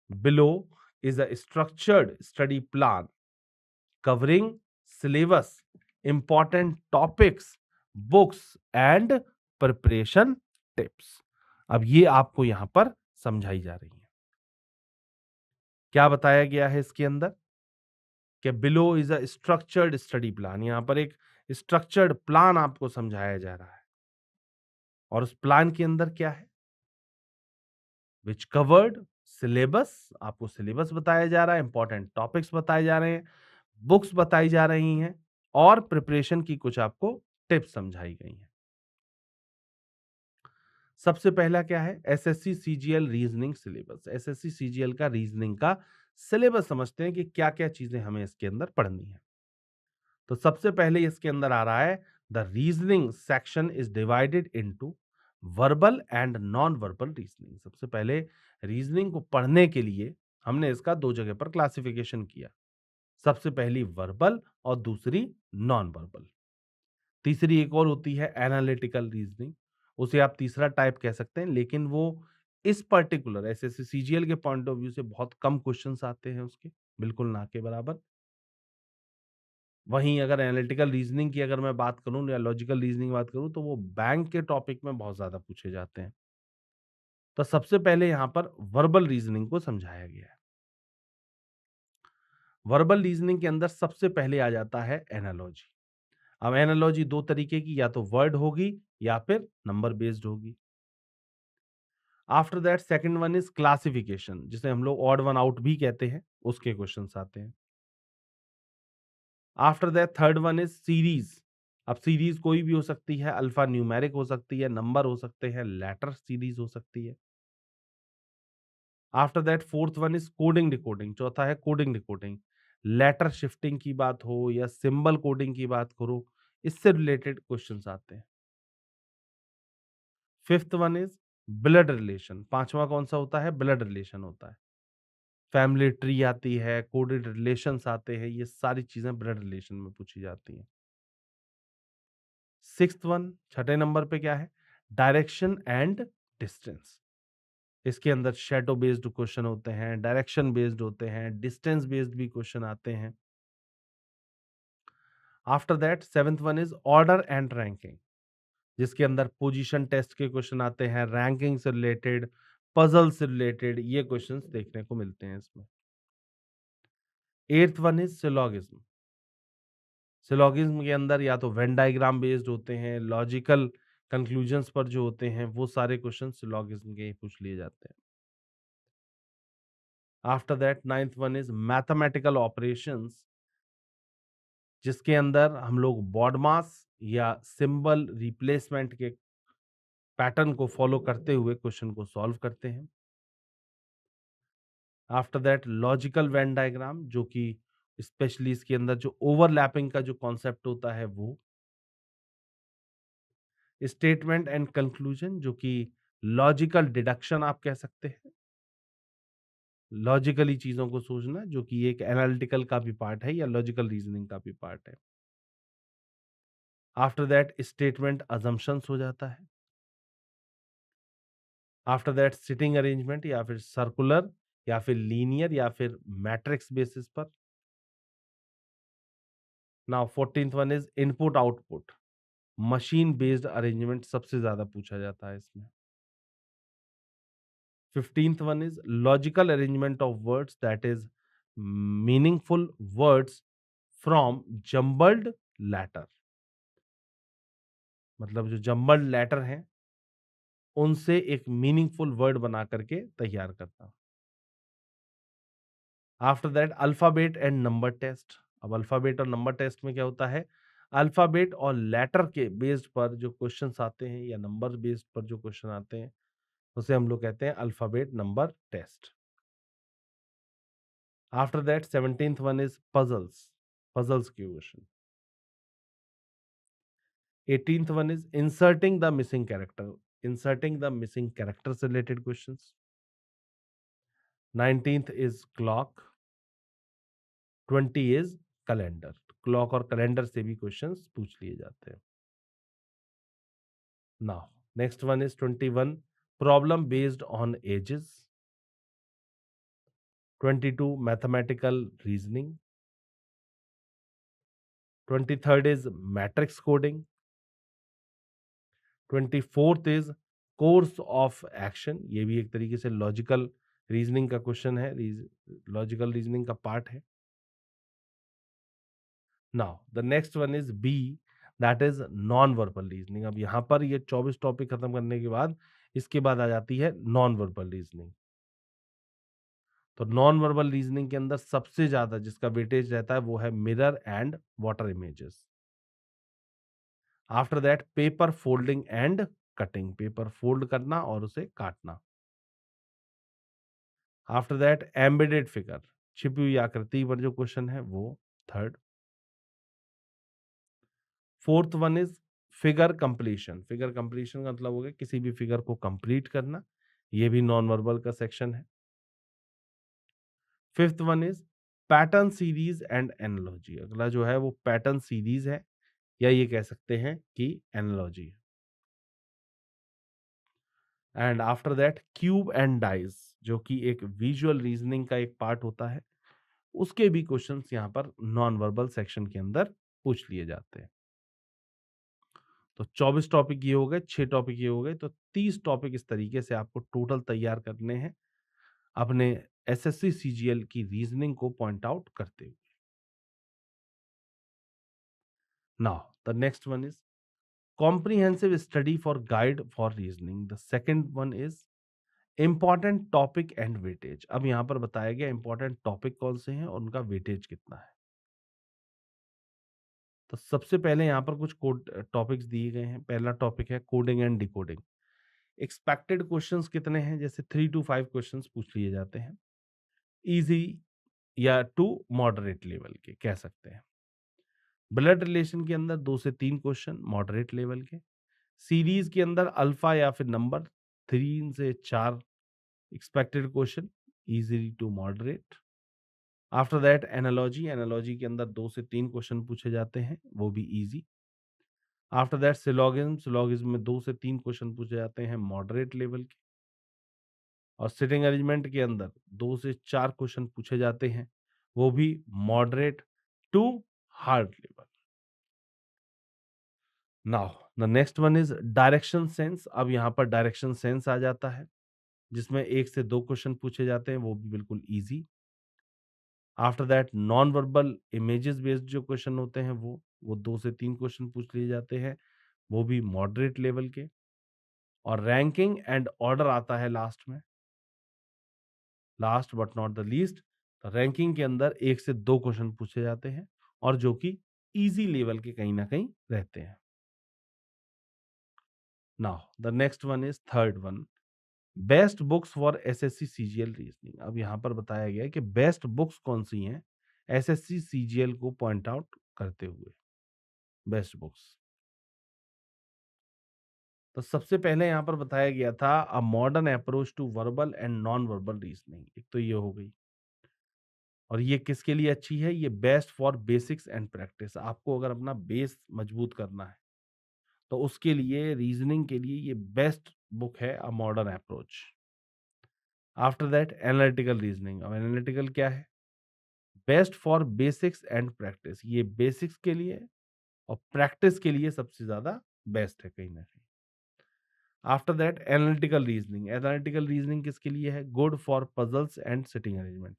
Below is a structured study plan covering syllabus, important topics, books and preparation tips। अब ये आपको यहां पर समझाई जा रही है। क्या बताया गया है इसके अंदर कि below is a structured study plan. यहां पर एक स्ट्रक्चर्ड प्लान आपको समझाया जा रहा है और उस प्लान के अंदर क्या है, विच कवर्ड सिलेबस, आपको सिलेबस बताया जा रहा है, इंपॉर्टेंट टॉपिक्स बताए जा रहे हैं, बुक्स बताई जा रही हैं और प्रिपरेशन की कुछ आपको टिप्स समझाई गई हैं। सबसे पहला क्या है, SSC CGL reasoning syllabus. SSC CGL का रीजनिंग का सिलेबस समझते हैं कि क्या क्या चीजें हमें इसके अंदर पढ़नी है। तो सबसे पहले इसके अंदर आ रहा है the reasoning section is divided into verbal and non verbal reasoning. सबसे पहले रीजनिंग को पढ़ने के लिए हमने इसका दो जगह पर क्लासिफिकेशन किया। सबसे पहली वर्बल और दूसरी नॉन वर्बल। तीसरी एक और होती है एनालिटिकल रीजनिंग, उसे आप तीसरा टाइप कह सकते हैं, लेकिन वो इस पर्टिकुलर एसएससी सीजीएल के पॉइंट ऑफ व्यू से बहुत कम क्वेश्चंस आते हैं उसके, बिल्कुल ना के बराबर। वहीं अगर एनालिटिकल रीजनिंग की अगर मैं बात करूं या लॉजिकल रीजनिंग बात करूं तो वो बैंक के टॉपिक में बहुत ज्यादा पूछे जाते हैं। तो सबसे पहले यहां पर वर्बल रीजनिंग को समझाया गया है। वर्बल रीजनिंग के अंदर सबसे पहले आ जाता है एनालॉजी। अब एनालॉजी दो तरीके की, या तो वर्ड होगी या फिर नंबर बेस्ड होगी। After that second one is classification, जिसे हम लोग ऑड वन आउट भी कहते हैं, उसके क्वेश्चंस आते हैं। After that third one is series. अब सीरीज कोई भी हो सकती है, अल्फा न्यूमेरिक हो सकती है, नंबर हो सकते हैं, लेटर सीरीज हो सकती है। After that fourth one is coding decoding, चौथा है कोडिंग डिकोडिंग। लेटर शिफ्टिंग की बात हो या सिंबल कोडिंग की बात करो, इससे रिलेटेड क्वेश्चंस आते हैं। Fifth one is blood relation, पांचवा कौन सा होता है, ब्लड रिलेशन होता है। फैमिली ट्री आती है, कोडेड रिलेशंस आते हैं, ये सारी चीजें ब्लड रिलेशन में पूछी जाती हैं। सिक्स्थ वन, छठे नंबर पे क्या है, डायरेक्शन एंड डिस्टेंस। इसके अंदर शैडो बेस्ड क्वेश्चन होते हैं, डायरेक्शन बेस्ड होते हैं, डिस्टेंस बेस्ड भी क्वेश्चन आते हैं। After that seventh one is order and ranking, जिसके अंदर पोजीशन टेस्ट के क्वेश्चन आते हैं, रैंकिंग से रिलेटेड, पजल से रिलेटेड, ये क्वेश्चंस देखने को मिलते हैं इसमें। Eighth one is syllogism. Syllogism के अंदर या तो वेन डायग्राम बेस्ड होते हैं, लॉजिकल कंक्लूजन्स पर जो होते हैं, वो सारे क्वेश्चन सिलोगिज्म के ही पूछ लिए जाते हैं। After that ninth one is mathematical operations, जिसके अंदर हम लोग बॉडमास या सिंबल रिप्लेसमेंट के पैटर्न को फॉलो करते हुए क्वेश्चन को सॉल्व करते हैं। After that logical Venn diagram, जो कि स्पेशली इसके अंदर जो ओवरलैपिंग का जो कॉन्सेप्ट होता है वो। स्टेटमेंट एंड कंक्लूजन, जो कि लॉजिकल डिडक्शन आप कह सकते हैं, लॉजिकली चीजों को सोचना, जो कि एक एनालिटिकल का भी पार्ट है या लॉजिकल रीजनिंग का भी पार्ट है। आफ्टर दैट स्टेटमेंट अजम्पशंस हो जाता है। आफ्टर दैट सिटिंग अरेंजमेंट, या फिर सर्कुलर या फिर लीनियर या फिर मैट्रिक्स बेसिस पर। Now 14th one is input output, machine based arrangement सबसे ज्यादा पूछा जाता है इसमें। 15th one is logical arrangement of words, that is meaningful words from jumbled letter, मतलब जो जम्बल्ड लेटर हैं उनसे एक मीनिंगफुल वर्ड बना करके तैयार करना। After that alphabet and number test. अब अल्फाबेट और नंबर टेस्ट में क्या होता है, अल्फाबेट और लेटर के बेस्ड पर जो क्वेश्चंस आते हैं या नंबर बेस्ड पर जो क्वेश्चन आते हैं, उसे हम लोग कहते हैं alphabet number test. After that 17th one is puzzles, puzzles के question. 18th one is inserting the missing character, inserting the missing character से related questions. 19th is clock. 20 is calendar, clock और कैलेंडर से भी questions पूछ लिए जाते हैं। Now next one is 21 problem based on ages. 22 mathematical reasoning. 23rd is matrix coding. 24th is course of action, ये भी एक तरीके से लॉजिकल रीजनिंग का क्वेश्चन है, लॉजिकल रीजनिंग का पार्ट है। Now the next one is B, that is non verbal reasoning. अब यहां पर ये 24 टॉपिक खत्म करने के बाद इसके बाद आ जाती है नॉन वर्बल रीजनिंग। तो नॉन वर्बल रीजनिंग के अंदर सबसे ज्यादा जिसका वेटेज रहता है वो है mirror and water images. After that paper folding and cutting, paper fold करना और उसे काटना। आफ्टर दैट एम्बेडेड फिगर, छिपी हुई आकृति पर जो क्वेश्चन है वो third. Fourth one is figure completion. Figure completion का मतलब हो गया किसी भी फिगर को कंप्लीट करना, ये भी नॉन वर्बल का सेक्शन है। Fifth one is pattern series and analogy. अगला जो है वो पैटर्न सीरीज है, या ये कह सकते हैं कि एनालॉजी है। And after that cube and dice, जो कि एक विजुअल रीजनिंग का एक पार्ट होता है, उसके भी क्वेश्चंस यहाँ पर नॉन वर्बल सेक्शन के अंदर पूछ लिए जाते हैं। तो 24 टॉपिक ये हो गए, 6 टॉपिक ये हो गए, तो 30 टॉपिक इस तरीके से आपको टोटल तैयार करने हैं अपने एसएससी सीजीएल की रीजनिंग को पॉइंट आउट करते हुए। Now the next one is comprehensive study for guide for reasoning. The second one is important topic and weightage. अब यहां पर बताया गया important topic कौन से हैं और उनका weightage कितना है। तो सबसे पहले यहां पर कुछ कोड टॉपिक्स दिए गए हैं। पहला टॉपिक है coding and decoding. Expected questions कितने हैं, जैसे 3 to 5 क्वेश्चंस पूछ लिए जाते हैं, इजी या टू मॉडरेट लेवल के कह सकते हैं। ब्लड रिलेशन के अंदर 2 से 3 क्वेश्चन मॉडरेट लेवल के। सीरीज के अंदर अल्फा या फिर नंबर 3 से 4 expected question, easily to moderate. After that analogy, analogy के अंदर 2 से 3 क्वेश्चन पूछे जाते हैं, वो भी easy. After that syllogism, syllogism में 2 से 3 क्वेश्चन पूछे जाते हैं मॉडरेट लेवल के। और सिटिंग अरेंजमेंट के अंदर 2 से 4 क्वेश्चन पूछे जाते हैं, वो भी moderate to hard level. Now the next one is direction sense. अब यहाँ पर डायरेक्शन सेंस आ जाता है, जिसमें 1 से 2 क्वेश्चन पूछे जाते हैं, वो भी बिल्कुल easy. After that non verbal images based जो क्वेश्चन होते हैं वो 2 से 3 क्वेश्चन पूछ लिए जाते हैं, वो भी मॉडरेट लेवल के। और रैंकिंग एंड ऑर्डर आता है लास्ट में, last but not the least. तो रैंकिंग के अंदर 1 से 2 क्वेश्चन पूछे जाते हैं, और जो कि इजी लेवल के कहीं ना कहीं रहते हैं। Now the next one is third one, best books for SSC CGL reasoning. अब यहां पर बताया गया है कि बेस्ट बुक्स कौन सी हैं एसएससी सीजीएल को पॉइंट आउट करते हुए। बेस्ट बुक्स, तो सबसे पहले यहां पर बताया गया था a modern approach to verbal and non verbal reasoning. एक तो ये हो गई, और ये किसके लिए अच्छी है, ये best for basics and practice. आपको अगर अपना बेस मजबूत करना है तो उसके लिए रीजनिंग के लिए ये बेस्ट बुक है अ modern approach. After that analytical reasoning. अब एनालिटिकल क्या है, best for basics and practice. ये बेसिक्स के लिए और प्रैक्टिस के लिए सबसे ज्यादा बेस्ट है कहीं ना कहीं। After that analytical reasoning. Analytical reasoning किसके लिए है, good for puzzles and sitting arrangement.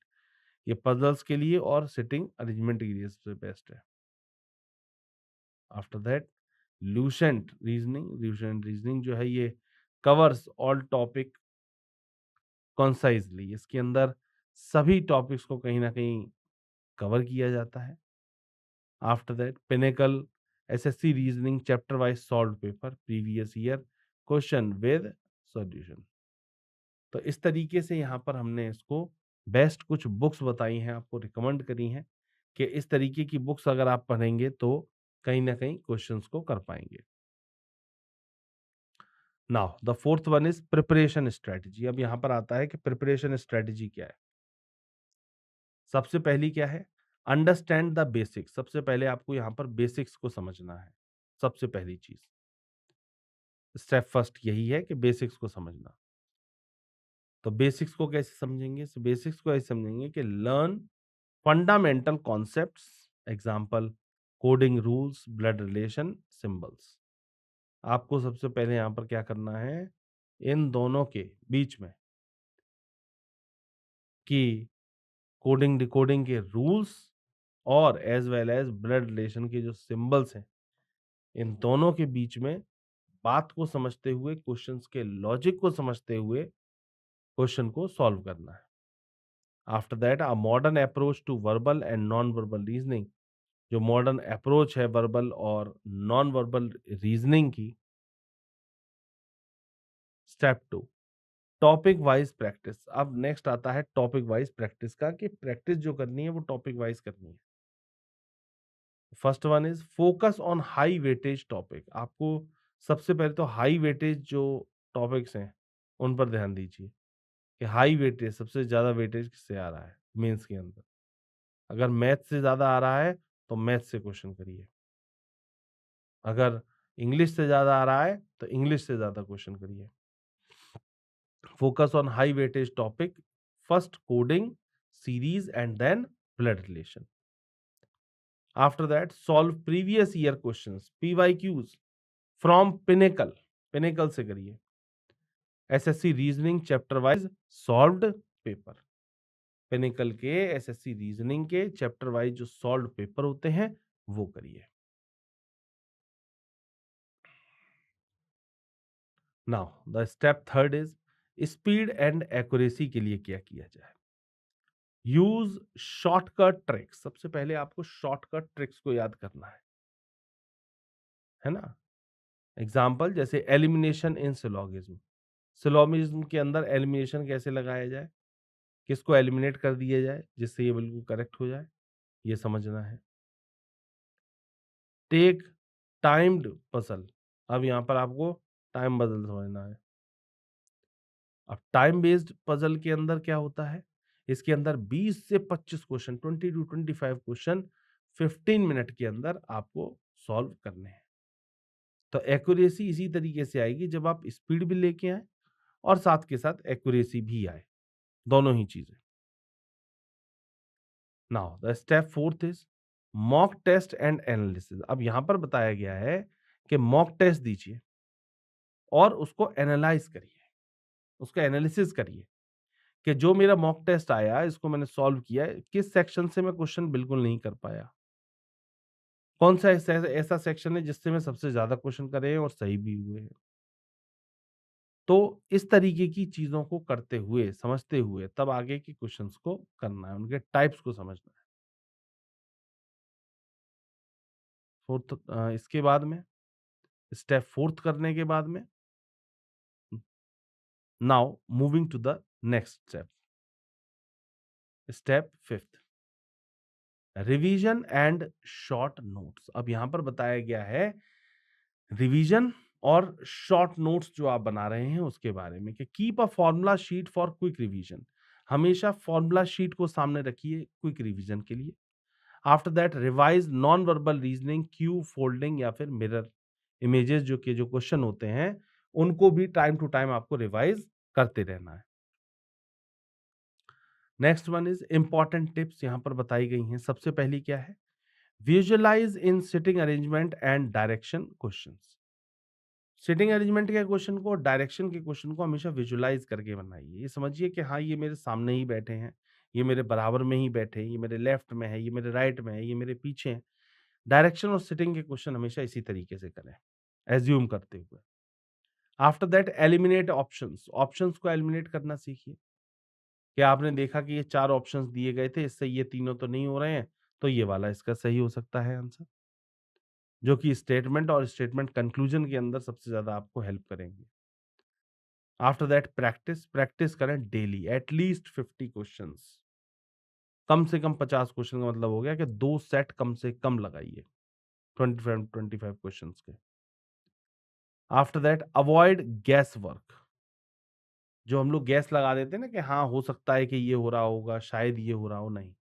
ये पजल्स के लिए और सिटिंग अरेंजमेंट के लिए सबसे बेस्ट है। After that Lucent reasoning. Lucent reasoning जो है ये कवर्स ऑल टॉपिक कॉन्साइजली। इसके अंदर सभी टॉपिक्स को कहीं ना कहीं कवर किया जाता है। After that pinnacle SSC reasoning chapter wise solve paper, previous year question with solution. तो इस तरीके से यहाँ पर हमने इसको बेस्ट कुछ बुक्स बताई हैं, आपको रिकमेंड करी हैं कि इस तरीके की बुक्स अगर आप पढ़ेंगे तो कहीं ना कहीं क्वेश्चंस को कर पाएंगे। Now the fourth one is preparation strategy. अब यहाँ पर आता है कि प्रिपरेशन स्ट्रेटजी क्या है। सबसे पहली क्या है, अंडरस्टैंड द बेसिक्स। सबसे पहले आपको यहाँ पर बेसिक्स को समझना है, सबसे पहली चीज। स्टेप फर्स्ट यही है कि बेसिक्स को समझना। तो बेसिक्स को कैसे समझेंगे, बेसिक्स को ऐसे समझेंगे कि learn fundamental concepts, example coding rules, blood relation, symbols. आपको सबसे पहले यहां पर क्या करना है, इन दोनों के बीच में कि कोडिंग डिकोडिंग के रूल्स और as well as blood relation के जो सिंबल्स हैं, इन दोनों के बीच में बात को समझते हुए, क्वेश्चंस के लॉजिक को समझते हुए क्वेश्चन को सॉल्व करना है। After that a modern approach to verbal and non verbal reasoning. जो मॉडर्न अप्रोच है वर्बल और नॉन वर्बल रीजनिंग की। Step 2 topic wise practice. अब नेक्स्ट आता है टॉपिक वाइज प्रैक्टिस का, कि प्रैक्टिस जो करनी है वो टॉपिक वाइज करनी है। First one is focus on high weightage topic. आपको सबसे पहले तो हाई वेटेज जो टॉपिक्स हैं उन पर ध्यान दीजिए कि हाई वेटेज, सबसे ज्यादा वेटेज किससे आ रहा है मेंस के अंदर। अगर मैथ से ज्यादा आ रहा है तो मैथ से क्वेश्चन करिए, अगर इंग्लिश से ज्यादा आ रहा है तो इंग्लिश से ज्यादा क्वेश्चन करिए। Focus on high weightage topic, first coding series and then blood relation. After that solve previous year questions PYQs from Pinnacle, Pinnacle से करिए। SSC reasoning chapter wise solved paper, Pinnacle के SSC reasoning के chapter wise जो solved paper होते हैं वो करिए। Now the step third is speed and accuracy के लिए क्या किया जाए। Use shortcut tricks. सबसे पहले आपको शॉर्टकट ट्रिक्स को याद करना है ना। एग्जाम्पल जैसे एलिमिनेशन इन सिलोगिज्म, सिलोगिज्म के अंदर एलिमिनेशन कैसे लगाया जाए, किसको एलिमिनेट कर दिया जाए जिससे ये बिल्कुल करेक्ट हो जाए, ये समझना है। टेक टाइम्ड पजल, अब यहां पर आपको टाइम बदल समझना है। अब टाइम बेस्ड पजल के अंदर क्या होता है, इसके अंदर 20 से 25 क्वेश्चन, 20 टू 25 क्वेश्चन 15 मिनट के अंदर आपको सॉल्व करने हैं। तो एक्यूरेसी इसी तरीके से आएगी जब आप स्पीड भी लेके आए और साथ के साथ एक्यूरेसी भी आए, दोनों ही चीजें। Now the step fourth is mock test and analysis. अब यहां पर बताया गया है कि मॉक टेस्ट दीजिए और उसको एनालाइज करिए, उसका एनालिसिस करिए कि जो मेरा मॉक टेस्ट आया इसको मैंने सॉल्व किया है, किस सेक्शन से मैं क्वेश्चन बिल्कुल नहीं कर पाया, कौन सा ऐसा ऐसा सेक्शन है जिससे मैं सबसे ज्यादा क्वेश्चन करे हैं और सही भी हुए हैं। तो इस तरीके की चीजों को करते हुए, समझते हुए तब आगे के क्वेश्चंस को करना है, उनके टाइप्स को समझना है। फोर्थ, इसके बाद में स्टेप फोर्थ करने के बाद में now moving to the next step, step fifth, revision and short notes. अब यहां पर बताया गया है रिवीजन और शॉर्ट नोट्स जो आप बना रहे हैं उसके बारे में कि keep a formula sheet for quick revision. हमेशा फॉर्मूला शीट को सामने रखिए क्विक रिवीजन के लिए। After that revise non verbal reasoning, Q folding या फिर मिरर इमेजेस जो के जो क्वेश्चन होते हैं उनको भी टाइम टू टाइम आपको रिवाइज करते रहना है। Next one is important tips यहां पर बताई गई हैं। सबसे पहली क्या है, visualize in sitting arrangement and direction questions. Sitting arrangement के क्वेश्चन को, डायरेक्शन के क्वेश्चन को हमेशा विजुअलाइज करके बनाइए। ये समझिए कि हाँ ये मेरे सामने ही बैठे हैं, ये मेरे बराबर में ही बैठे हैं, ये मेरे लेफ्ट में है, ये मेरे राइट में है, ये मेरे पीछे है। डायरेक्शन और सिटिंग के क्वेश्चन हमेशा इसी तरीके से करें, एज्यूम करते हुए। After that eliminate options, options को एलिमिनेट करना सीखिए कि आपने देखा कि ये 4 ऑप्शंस दिए गए थे, इससे ये तीनों तो नहीं हो रहे हैं, तो ये वाला इसका सही हो सकता है आंसर, जो कि स्टेटमेंट और स्टेटमेंट कंक्लूजन के अंदर सबसे ज्यादा आपको हेल्प करेंगे। आफ्टर दैट प्रैक्टिस, प्रैक्टिस करें डेली एटलीस्ट 50 क्वेश्चंस, कम से कम 50 क्वेश्चन का मतलब हो गया कि 2 सेट कम से कम लगाइए 25 क्वेश्चंस के। After that avoid gas work, जो हम लोग गैस लगा देते हैं ना कि हाँ हो सकता है कि ये हो रहा होगा, शायद ये हो रहा हो, नहीं,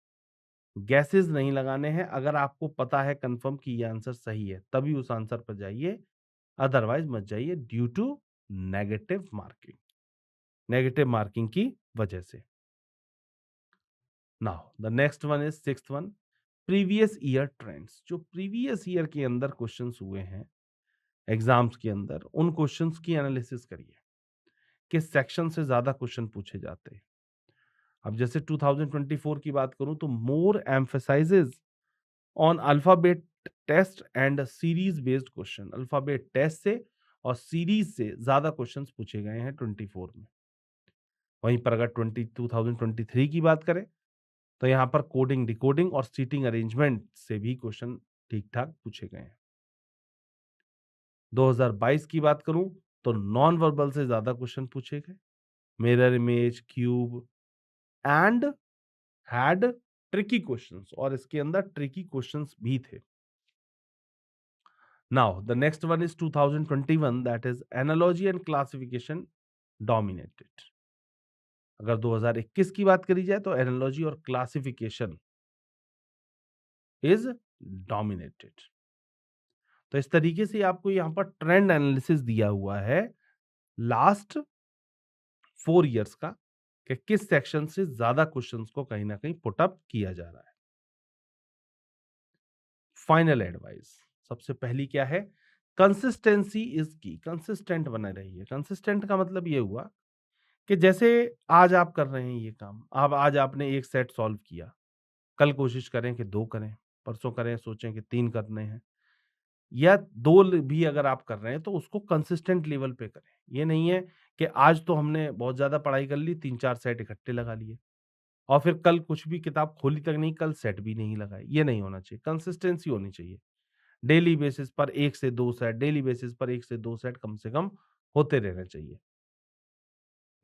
गैसेस नहीं लगाने हैं। अगर आपको पता है कंफर्म कि ये आंसर सही है तभी उस आंसर पर जाइए, अदरवाइज मत जाइए due to negative marking, negative marking की वजह से। Now the next one is sixth one, previous year trends. जो प्रीवियस ईयर के अंदर क्वेश्चंस हुए हैं एग्जाम्स के अंदर, उन क्वेश्चंस की एनालिसिस करिए, किस सेक्शन से ज्यादा क्वेश्चन पूछे जाते हैं। अब जैसे 2024 की बात करूं तो more emphasises on alphabet test and series based question, alphabet test से और सीरीज से ज्यादा क्वेश्चंस पूछे गए हैं 24 में। वहीं पर अगर 2023 की बात करें तो यहाँ पर कोडिंग, डिकोडिंग और सीटिंग अरेंजमेंट से भी क्वेश्चन ठीक ठाक पूछे गए हैं। 2022 की बात करूं तो नॉन वर्बल से ज्यादा क्वेश्चन पूछे गए, mirror image, cube and had tricky questions, और इसके अंदर ट्रिकी क्वेश्चंस भी थे। Now, the next one is 2021, that is analogy and classification dominated. अगर 2021 की बात करी जाए तो एनालॉजी और क्लासिफिकेशन इज डोमिनेटेड। तो इस तरीके से आपको यहाँ पर ट्रेंड एनालिसिस दिया हुआ है लास्ट 4 इयर्स का, कि किस सेक्शन से ज्यादा क्वेश्चंस को कहीं ना कहीं पुटअप किया जा रहा है। फाइनल एडवाइस, सबसे पहली क्या है? कंसिस्टेंसी इज की। कंसिस्टेंट बने रहिए। कंसिस्टेंट का मतलब ये हुआ कि जैसे आज आप कर रहे हैं ये काम, अब आज आपने एक सेट सॉल्व किया, कल कोशिश करें कि 2 करें, परसों करें, सोचें कि 3 करने हैं, या 2 भी अगर आप कर रहे हैं तो उसको कंसिस्टेंट लेवल पे करें। ये नहीं है कि आज तो हमने बहुत ज़्यादा पढ़ाई कर ली, 3-4 सेट इकट्ठे लगा लिए और फिर कल कुछ भी किताब खोली तक नहीं, कल सेट भी नहीं लगाए। ये नहीं होना चाहिए, कंसिस्टेंसी होनी चाहिए। डेली बेसिस पर 1 से 2 सेट, डेली बेसिस पर 1 से 2 सेट कम से कम होते रहने चाहिए।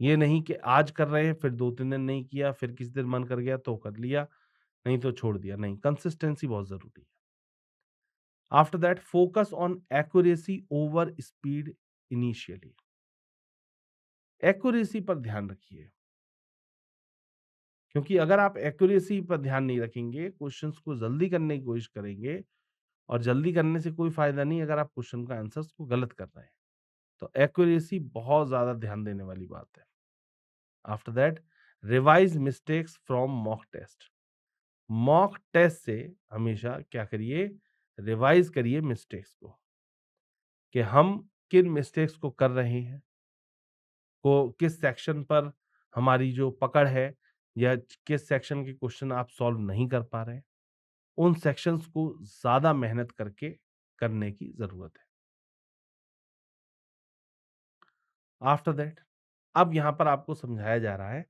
ये नहीं कि आज कर रहे हैं, फिर 2-3 दिन नहीं किया, फिर किसी दिन मन कर गया तो कर लिया, नहीं तो छोड़ दिया। नहीं, कंसिस्टेंसी बहुत ज़रूरी है। After that focus on accuracy over speed initially. Accuracy पर ध्यान रखिए, क्योंकि अगर आप एक्यूरेसी पर ध्यान नहीं रखेंगे, क्वेश्चंस को जल्दी करने की कोशिश करेंगे, और जल्दी करने से कोई फायदा नहीं अगर आप क्वेश्चन का आंसर्स को गलत कर रहे हैं। तो एक्यूरेसी बहुत ज्यादा ध्यान देने वाली बात है। After that revise mistakes from mock test. Mock test से हमेशा क्या करिए? रिवाइज करिए मिस्टेक्स को, कि हम किन मिस्टेक्स को कर रहे हैं, को किस सेक्शन पर हमारी जो पकड़ है, या किस सेक्शन के क्वेश्चन आप सॉल्व नहीं कर पा रहे हैं, उन सेक्शंस को ज्यादा मेहनत करके करने की जरूरत है। आफ्टर दैट अब यहां पर आपको समझाया जा रहा है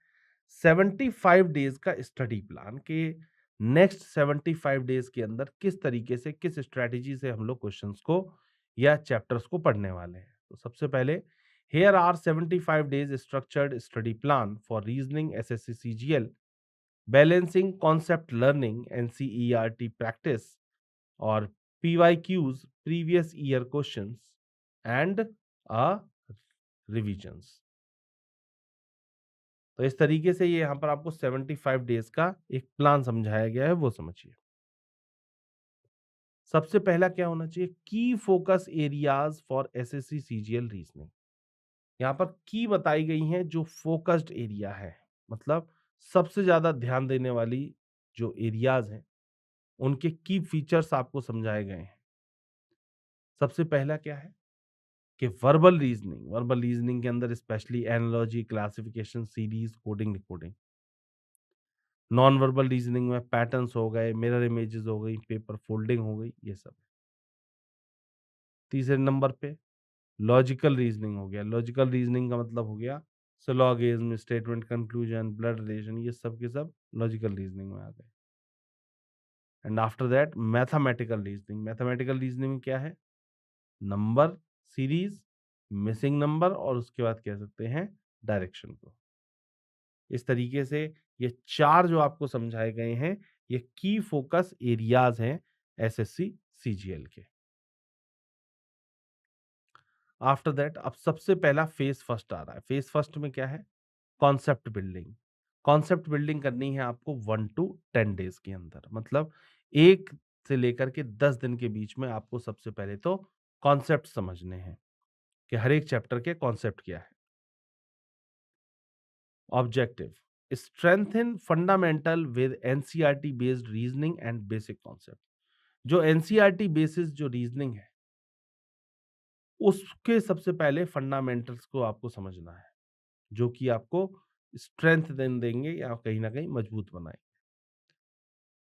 75 डेज का स्टडी प्लान, के नेक्स्ट 75 डेज के अंदर किस तरीके से, किस स्ट्रेटेजी से हम लोग क्वेश्चंस को या चैप्टर्स को पढ़ने वाले हैं। तो सबसे पहले, here are 75 days structured study plan for reasoning SSC CGL, balancing concept learning NCERT practice और PYQs previous year questions and revisions। तो इस तरीके से ये यहाँ पर आपको 75 डेज का एक प्लान समझाया गया है, वो समझिए। सबसे पहला क्या होना चाहिए? की focus areas for SSC CGL reasoning. यहाँ पर की बताई गई हैं जो फोकस्ड एरिया है, मतलब सबसे ज्यादा ध्यान देने वाली जो एरियाज हैं, उनके की फीचर्स आपको समझाए गए हैं। सबसे पहला क्या है कि वर्बल रीजनिंग। वर्बल रीजनिंग के अंदर specially analogy, classification, series, coding, decoding. Non verbal reasoning में पैटर्न्स हो गए, मिरर इमेजेस हो गई, पेपर फोल्डिंग हो गई, ये सब। तीसरे नंबर पे लॉजिकल रीजनिंग हो गया। लॉजिकल रीजनिंग का मतलब हो गया syllogism, statement, conclusion, blood relation, ये सब के सब लॉजिकल रीजनिंग में आ गए। And after that mathematical reasoning. Mathematical reasoning में क्या है? नंबर, सीरीज, मिसिंग नंबर, और उसके बाद कह सकते हैं डायरेक्शन को। इस तरीके से ये 4 जो आपको समझाए गए हैं, ये की फोकस एरियाज हैं एसएससी सीजीएल के। आफ्टर दैट अब सबसे पहला फेज फर्स्ट आ रहा है। फेज फर्स्ट में क्या है? Concept building. कॉन्सेप्ट बिल्डिंग करनी है आपको 1 to 10 डेज के अंदर, मतलब 1 से लेकर के 10 दिन के बीच में आपको सबसे पहले तो कॉन्सेप्ट समझने हैं कि हर एक चैप्टर के कॉन्सेप्ट क्या है। Objective, strengthen fundamental with NCERT based reasoning and basic concept. जो एनसीईआरटी बेसिस जो रीजनिंग है, उसके सबसे पहले फंडामेंटल्स को आपको समझना है, जो कि आपको स्ट्रेंथ देंगे या कहीं ना कहीं मजबूत बनाएंगे।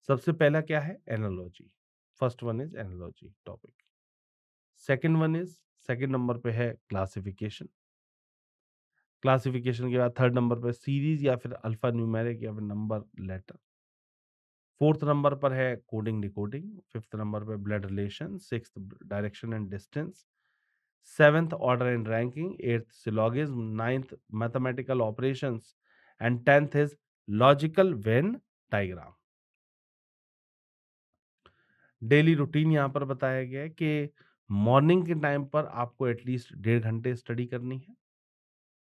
सबसे पहला क्या है? Analogy. First one is analogy topic. Second one is, second number पे है क्लासिफिकेशन। क्लासिफिकेशन के बाद थर्ड नंबर पे सीरीज या फिर अल्फा न्यूमेरिक या फिर नंबर लेटर। फोर्थ नंबर पर है कोडिंग डिकोडिंग। फिफ्थ नंबर पे blood relation. Sixth direction and distance. Seventh order and ranking. Eighth syllogism. Ninth mathematical operations and tenth is logical Venn diagram. Daily routine यहाँ पर बताया गया है कि morning के टाइम पर आपको एटलीस्ट 1.5 घंटे स्टडी करनी है,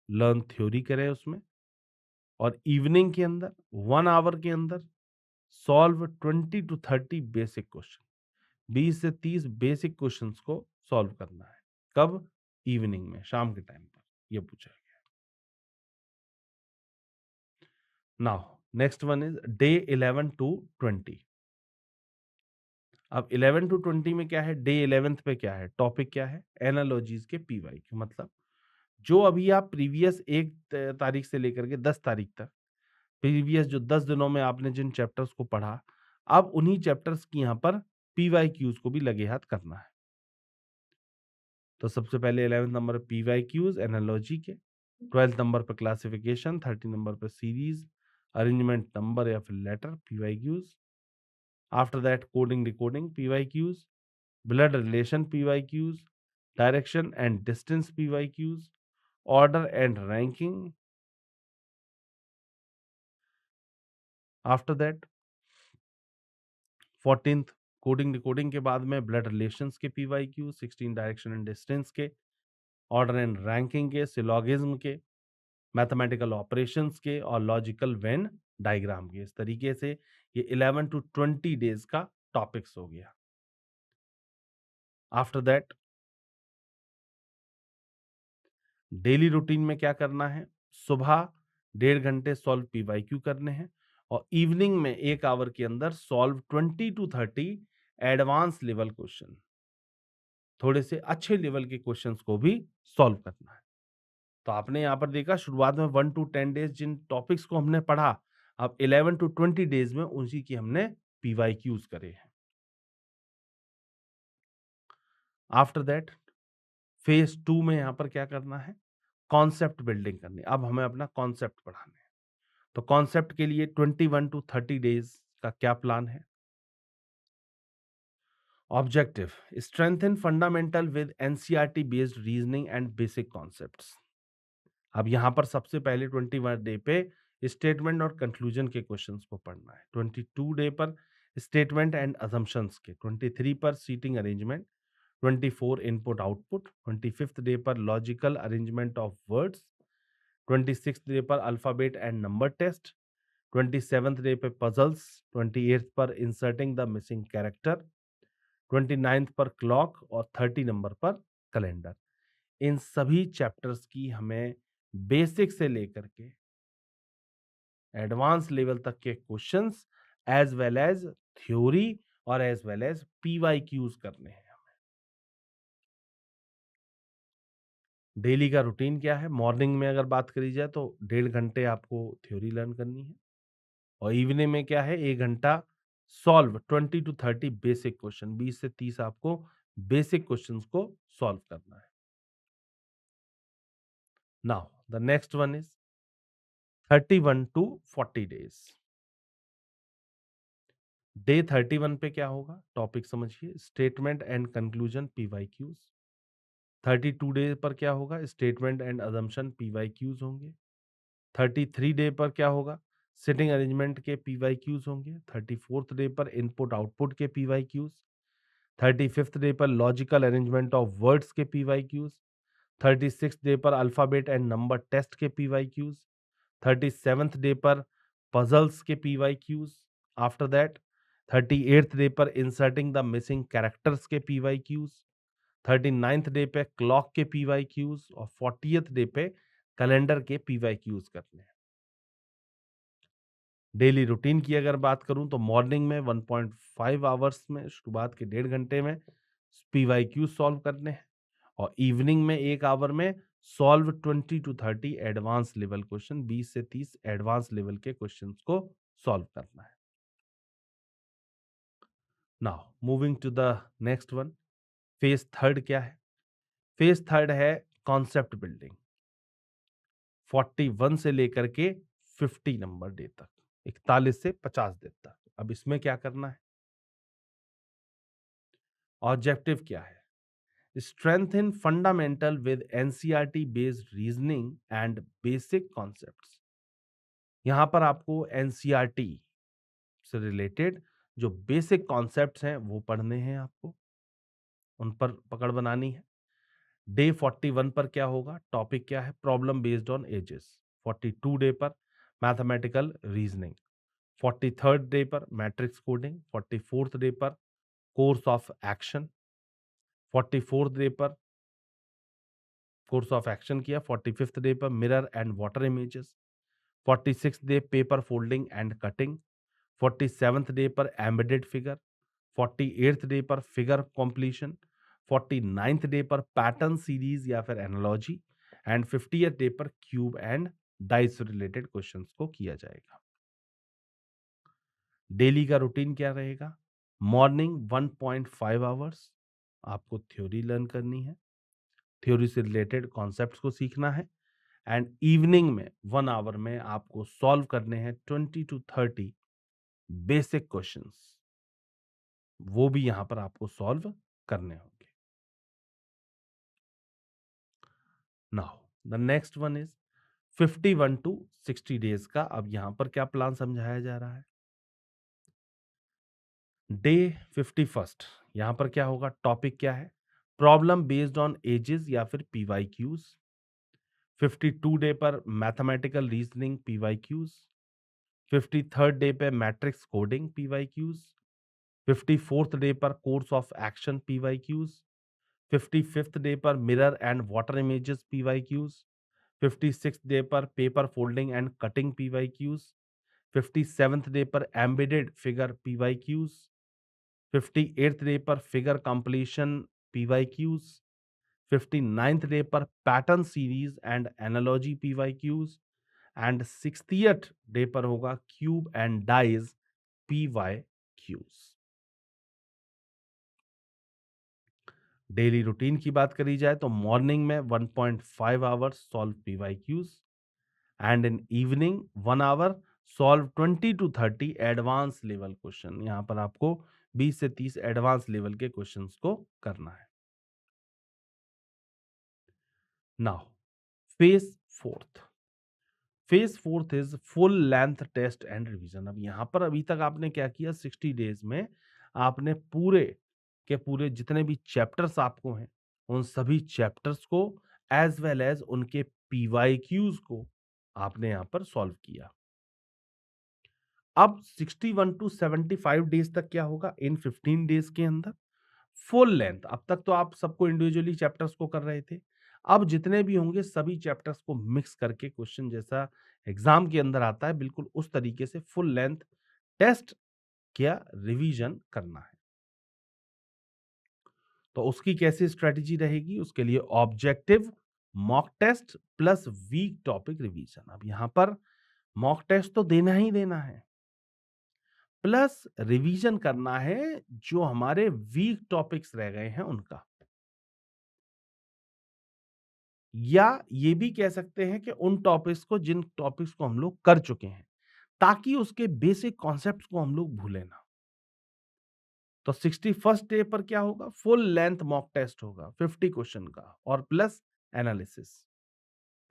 लर्न थ्योरी करें उसमें, और इवनिंग के अंदर 1 आवर के अंदर सॉल्व 20 टू 30 बेसिक क्वेश्चन, 20 से 30 बेसिक क्वेश्चंस को सॉल्व करना है। कब? इवनिंग में, शाम के टाइम पर ये पूछा गया। Now next one is day 11 to 20। अब 11 टू 20 में क्या है, डे 11th पे क्या है, टॉपिक क्या है, एनालॉजीज के पीवाईक्यू। मतलब जो अभी आप प्रीवियस 1 तारीख से लेकर के 10 तारीख तक, प्रीवियस जो 10 दिनों में आपने जिन चैप्टर्स को पढ़ा, अब उन्हीं चैप्टर्स की यहाँ पर पीवाईक्यूज को भी लगे हाथ करना है। तो सबसे पहले 11th नंबर पीवाईक्यूज एनालॉजी के, 12th नंबर पर क्लासिफिकेशन, 13 नंबर पर सीरीज, अरेंजमेंट नंबर या फिर letter PYQs. After that coding decoding PYQs, blood relation PYQs, direction and distance PYQs, order and ranking. After that 14th coding decoding के बाद में blood relations के PYQ, 16 direction and distance के, order and ranking के, syllogism के, mathematical operations के और logical Venn diagram के। इस तरीके से ये 11 टू 20 डेज का टॉपिक्स हो गया। आफ्टर दैट डेली रूटीन में क्या करना है, सुबह 1.5 घंटे सॉल्व पीवाईक्यू करने हैं और इवनिंग में 1 आवर के अंदर solve 20 to 30 advance level question, थोड़े से अच्छे लेवल के क्वेश्चंस को भी सॉल्व करना है। तो आपने यहाँ पर देखा शुरुआत में 1 टू 10 डेज जिन टॉपिक्स को हमने पढ़ा, अब 11 टू 20 डेज में उसी की हमने पीवाईक्यूज करे हैं। आफ्टर दैट फेज 2 में यहाँ पर क्या करना है, कॉन्सेप्ट बिल्डिंग करनी। अब हमें अपना कॉन्सेप्ट पढ़ाना है। तो कॉन्सेप्ट के लिए 21 टू 30 डेज का क्या प्लान है। Objective, strengthen fundamental with NCERT based reasoning and basic concepts. अब यहां पर सबसे पहले 21 डे पे स्टेटमेंट और कंक्लूजन के क्वेश्चंस को पढ़ना है, 22 डे पर स्टेटमेंट एंड अजम्पशंस के, 23 पर seating arrangement, 24 input output, 25th day पर logical arrangement of words, 26th day पर alphabet and number test, 27th day पे पजल्स, 28th पर inserting the missing character, 29th पर क्लॉक और 30 नंबर पर कैलेंडर। इन सभी चैप्टर्स की हमें बेसिक से लेकर के एडवांस लेवल तक के questions as well as theory और एज वेल एज पीवाईक्यूज करने हैं। डेली का रूटीन क्या है, मॉर्निंग में अगर बात करी जाए तो 1.5 घंटे आपको थ्योरी लर्न करनी है और इवनिंग में क्या है, 1 घंटा सॉल्व 20 टू 30 बेसिक क्वेश्चन, 20 से 30 आपको बेसिक क्वेश्चंस को सॉल्व करना है। Now the next one is 31 to 40 days. Day 31 पे क्या होगा, टॉपिक समझिए, statement and conclusion PYQs. 32 day पर क्या होगा, स्टेटमेंट एंड अजम्पशन पीवाईक्यूज होंगे। 33 डे पर क्या होगा, सिटिंग अरेंजमेंट के पीवाईक्यूज होंगे। 34th डे पर इनपुट आउटपुट के पीवाईक्यूज। 35th डे पर लॉजिकल अरेंजमेंट ऑफ वर्ड्स के पीवाईक्यूज। 36th डे पर अल्फाबेट एंड नंबर टेस्ट के पीवाईक्यूज। 37th डे पर पजल्स के PYQs. After that 38th day पर इंसर्टिंग द मिसिंग कैरेक्टर्स के पीवाईक्यूज। 39th डे पे क्लॉक के पीवाईक्यूज और 40th डे पे कैलेंडर के पीवाईक्यूज करने हैं। डेली रूटीन की अगर बात करूं तो मॉर्निंग में 1.5 आवर्स में, शुरुआत के 1.5 घंटे में पीवाईक्यू सॉल्व करने हैं और इवनिंग में 1 आवर में solve 20 to 30 advance level question, 20 से 30 एडवांस लेवल के क्वेश्चंस को सॉल्व करना है। Now moving to the next one, phase third क्या है, फेज थर्ड है कॉन्सेप्ट बिल्डिंग, 41 से लेकर के 50 नंबर डे तक, 41 से 50 दिन तक। अब इसमें क्या करना है, ऑब्जेक्टिव क्या है, strengthen fundamental with NCERT based reasoning and basic concepts। यहां पर आपको NCERT से रिलेटेड जो बेसिक कॉन्सेप्ट्स हैं वो पढ़ने हैं आपको। उन पर पकड़ बनानी है। डे 41 पर क्या होगा, टॉपिक क्या है, problem based on edges. 42 day पर मैथमेटिकल रीजनिंग। 43rd डे पर मैट्रिक्स कोडिंग। 44th डे पर course of action. 44th day पर कोर्स ऑफ एक्शन किया। 45th डे पर mirror and water images. 46th day paper folding and cutting. 47th day पर embedded figure. 48th day पर figure completion. 49th day पर pattern series या फिर analogy. And 50th day पर cube and dice related questions को किया जाएगा। Daily का रूटीन क्या रहेगा, मॉर्निंग 1.5 आवर्स आपको थ्योरी लर्न करनी है, थ्योरी से रिलेटेड कॉन्सेप्ट्स को सीखना है। एंड इवनिंग में 1 आवर में आपको सॉल्व करने हैं 20 to 30 बेसिक क्वेश्चंस, वो भी यहां पर आपको सॉल्व करने होंगे। Now the next one is 51 to 60 days का। अब यहां पर क्या प्लान समझाया जा रहा है। डे 51st यहां पर क्या होगा, टॉपिक क्या है, प्रॉब्लम बेस्ड ऑन एजेस या फिर पीवाईक्यूज। 52 डे पर mathematical reasoning PYQs. 53rd day पे matrix coding PYQs. 54th day पर course of action PYQs. 55th day पर mirror and water images PYQs. 56th day पर paper folding and cutting PYQs. 57th day पर embedded figure PYQs. 58th day पर figure completion PYQs. 59th day पर pattern series and analogy PYQs. And 60th day पर होगा cube and dice PYQs. Daily routine की बात करी जाए तो मॉर्निंग में 1.5 hours solve PYQs and in evening 1 hour solve 20 to 30 advance level question. यहां पर आपको 20 से 30 एडवांस लेवल के क्वेश्चंस को करना है। Now phase fourth. Phase fourth is full length test and revision. अब यहां पर अभी तक आपने क्या किया, 60 डेज में आपने पूरे के पूरे जितने भी चैप्टर्स आपको हैं उन सभी चैप्टर्स को एज वेल एज उनके पीवाईक्यूज को आपने यहां पर सॉल्व किया। अब 61 टू 75 डेज तक क्या होगा, इन 15 डेज के अंदर फुल लेंथ। अब तक तो आप सबको इंडिविजुअली चैप्टर्स को कर रहे थे, अब जितने भी होंगे सभी चैप्टर्स को मिक्स करके क्वेश्चन जैसा एग्जाम के अंदर आता है बिल्कुल उस तरीके से फुल लेंथ टेस्ट क्या रिवीजन करना है। तो उसकी कैसी स्ट्रेटेजी रहेगी, उसके लिए objective mock test plus weak topic revision. अब यहां पर मॉक टेस्ट तो देना ही देना है, प्लस रिवीजन करना है जो हमारे वीक टॉपिक्स रह गए हैं उनका। या ये भी कह सकते हैं कि उन टॉपिक्स को जिन टॉपिक्स को हम लोग कर चुके हैं, ताकि उसके बेसिक कॉन्सेप्ट्स को हम लोग भूले ना। तो 61st डे पर क्या होगा, फुल लेंथ मॉक टेस्ट होगा 50 क्वेश्चन का और प्लस एनालिसिस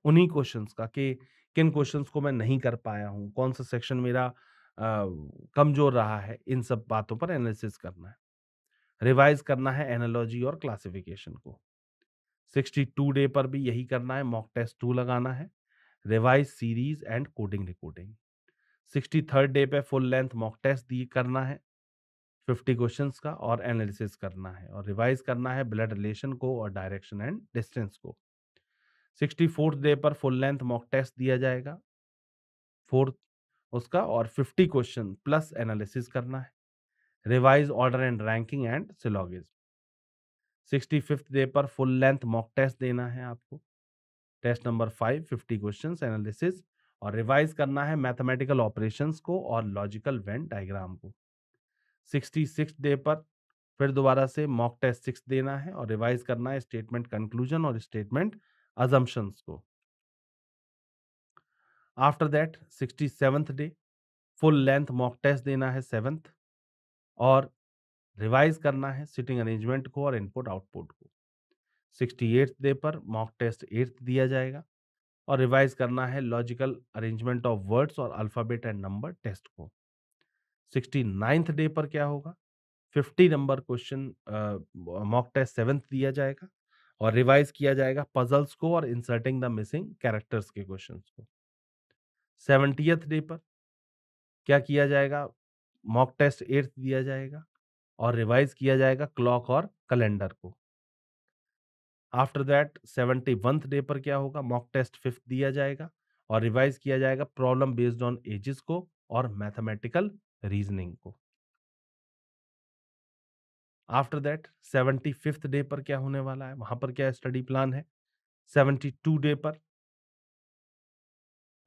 उन्हीं क्वेश्चंस का कि किन क्वेश्चंस को मैं नहीं कर पाया हूं, कौन सा सेक्शन मेरा कमजोर रहा है, इन सब बातों पर एनालिसिस करना है। रिवाइज करना है एनालॉजी और क्लासिफिकेशन को। 62 डे पर भी यही करना है, मॉक टेस्ट 2 लगाना है, revise series and coding recording. 63rd day पे फुल लेंथ मॉक टेस्ट दी करना है 50 क्वेश्चंस का और एनालिसिस करना है और रिवाइज करना है ब्लड रिलेशन को और डायरेक्शन एंड डिस्टेंस को। 64th डे पर फुल लेंथ मॉक टेस्ट दिया जाएगा फोर्थ उसका और 50 क्वेश्चन प्लस एनालिसिस करना है, revise order and ranking and syllogism. 65th day पर फुल लेंथ मॉक टेस्ट देना है आपको, टेस्ट नंबर 5 50 क्वेश्चंस एनालिसिस और रिवाइज करना है मैथमेटिकल ऑपरेशंस को और लॉजिकल वेन डायग्राम को। 66 डे पर फिर दोबारा से मॉक टेस्ट 6 देना है और रिवाइज करना है स्टेटमेंट कंक्लूजन और स्टेटमेंट अजम्पशंस को। After that 67th day full length mock test देना है 7th और रिवाइज करना है सिटिंग अरेंजमेंट को और इनपुट आउटपुट को। 68th डे पर मॉक टेस्ट 8th दिया जाएगा और रिवाइज करना है लॉजिकल अरेंजमेंट ऑफ वर्ड्स और अल्फाबेट एंड नंबर टेस्ट को। 69th डे पर क्या होगा, 50 number question mock test 7th दिया जाएगा और रिवाइज किया जाएगा पजल्स को और इंसर्टिंग द मिसिंग कैरेक्टर्स के क्वेश्चंस को। 70th डे पर क्या किया जाएगा? मॉक टेस्ट 8th दिया जाएगा और रिवाइज किया जाएगा क्लॉक और कैलेंडर को। आफ्टर दैट 71th डे पर क्या होगा? मॉक टेस्ट 5th दिया जाएगा और रिवाइज किया जाएगा प्रॉब्लम बेस्ड ऑन एजेस को और मैथमेटिकल रीजनिंग को। आफ्टर दैट 75th डे पर क्या होने वाला है? वहां पर क्या स्टडी प्लान है? 72 डे पर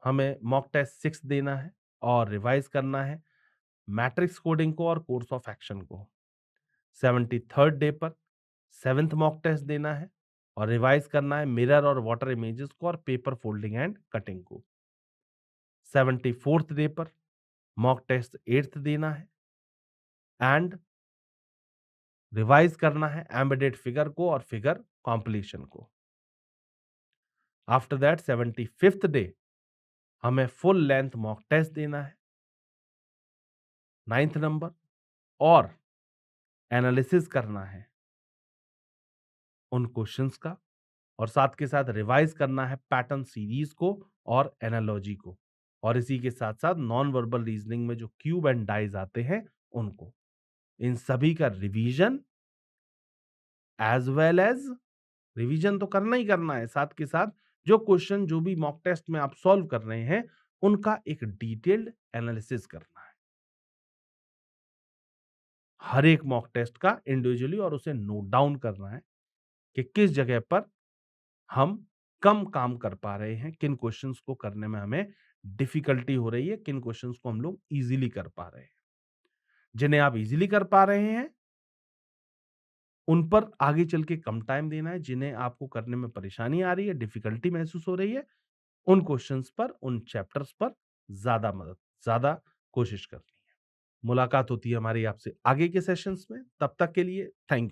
हमें मॉक टेस्ट 6 देना है और रिवाइज करना है मैट्रिक्स कोडिंग को और कोर्स ऑफ एक्शन को। 73rd डे पर 7th मॉक टेस्ट देना है और रिवाइज करना है मिरर और वाटर इमेजेस को और पेपर फोल्डिंग एंड कटिंग को। 74th डे पर मॉक टेस्ट 8th देना है एंड रिवाइज करना है एम्बेडेड फिगर को और फिगर कॉम्प्लीशन को। आफ्टर दैट 75th डे हमें फुल लेंथ मॉक टेस्ट देना है 9th नंबर और एनालिसिस करना है उन क्वेश्चंस का और साथ के साथ रिवाइज करना है पैटर्न सीरीज को और एनालॉजी को और इसी के साथ साथ नॉन वर्बल रीजनिंग में जो क्यूब एंड डाइज आते हैं उनको। इन सभी का revision as well as revision तो करना ही करना है, साथ के साथ जो क्वेश्चन जो भी मॉक टेस्ट में आप सॉल्व कर रहे हैं उनका एक डिटेल्ड एनालिसिस करना है हर एक मॉक टेस्ट का इंडिविजुअली और उसे नोट डाउन करना है कि किस जगह पर हम कम काम कर पा रहे हैं, किन क्वेश्चंस को करने में हमें डिफिकल्टी हो रही है, किन क्वेश्चंस को हम लोग इजीली कर पा रहे हैं। जिन्हें आप इजीली कर पा रहे हैं उन पर आगे चल के कम टाइम देना है, जिन्हें आपको करने में परेशानी आ रही है, डिफिकल्टी महसूस हो रही है, उन क्वेश्चंस पर, उन चैप्टर्स पर ज्यादा कोशिश करनी है। मुलाकात होती है हमारी आपसे आगे के सेशंस में। तब तक के लिए थैंक यू।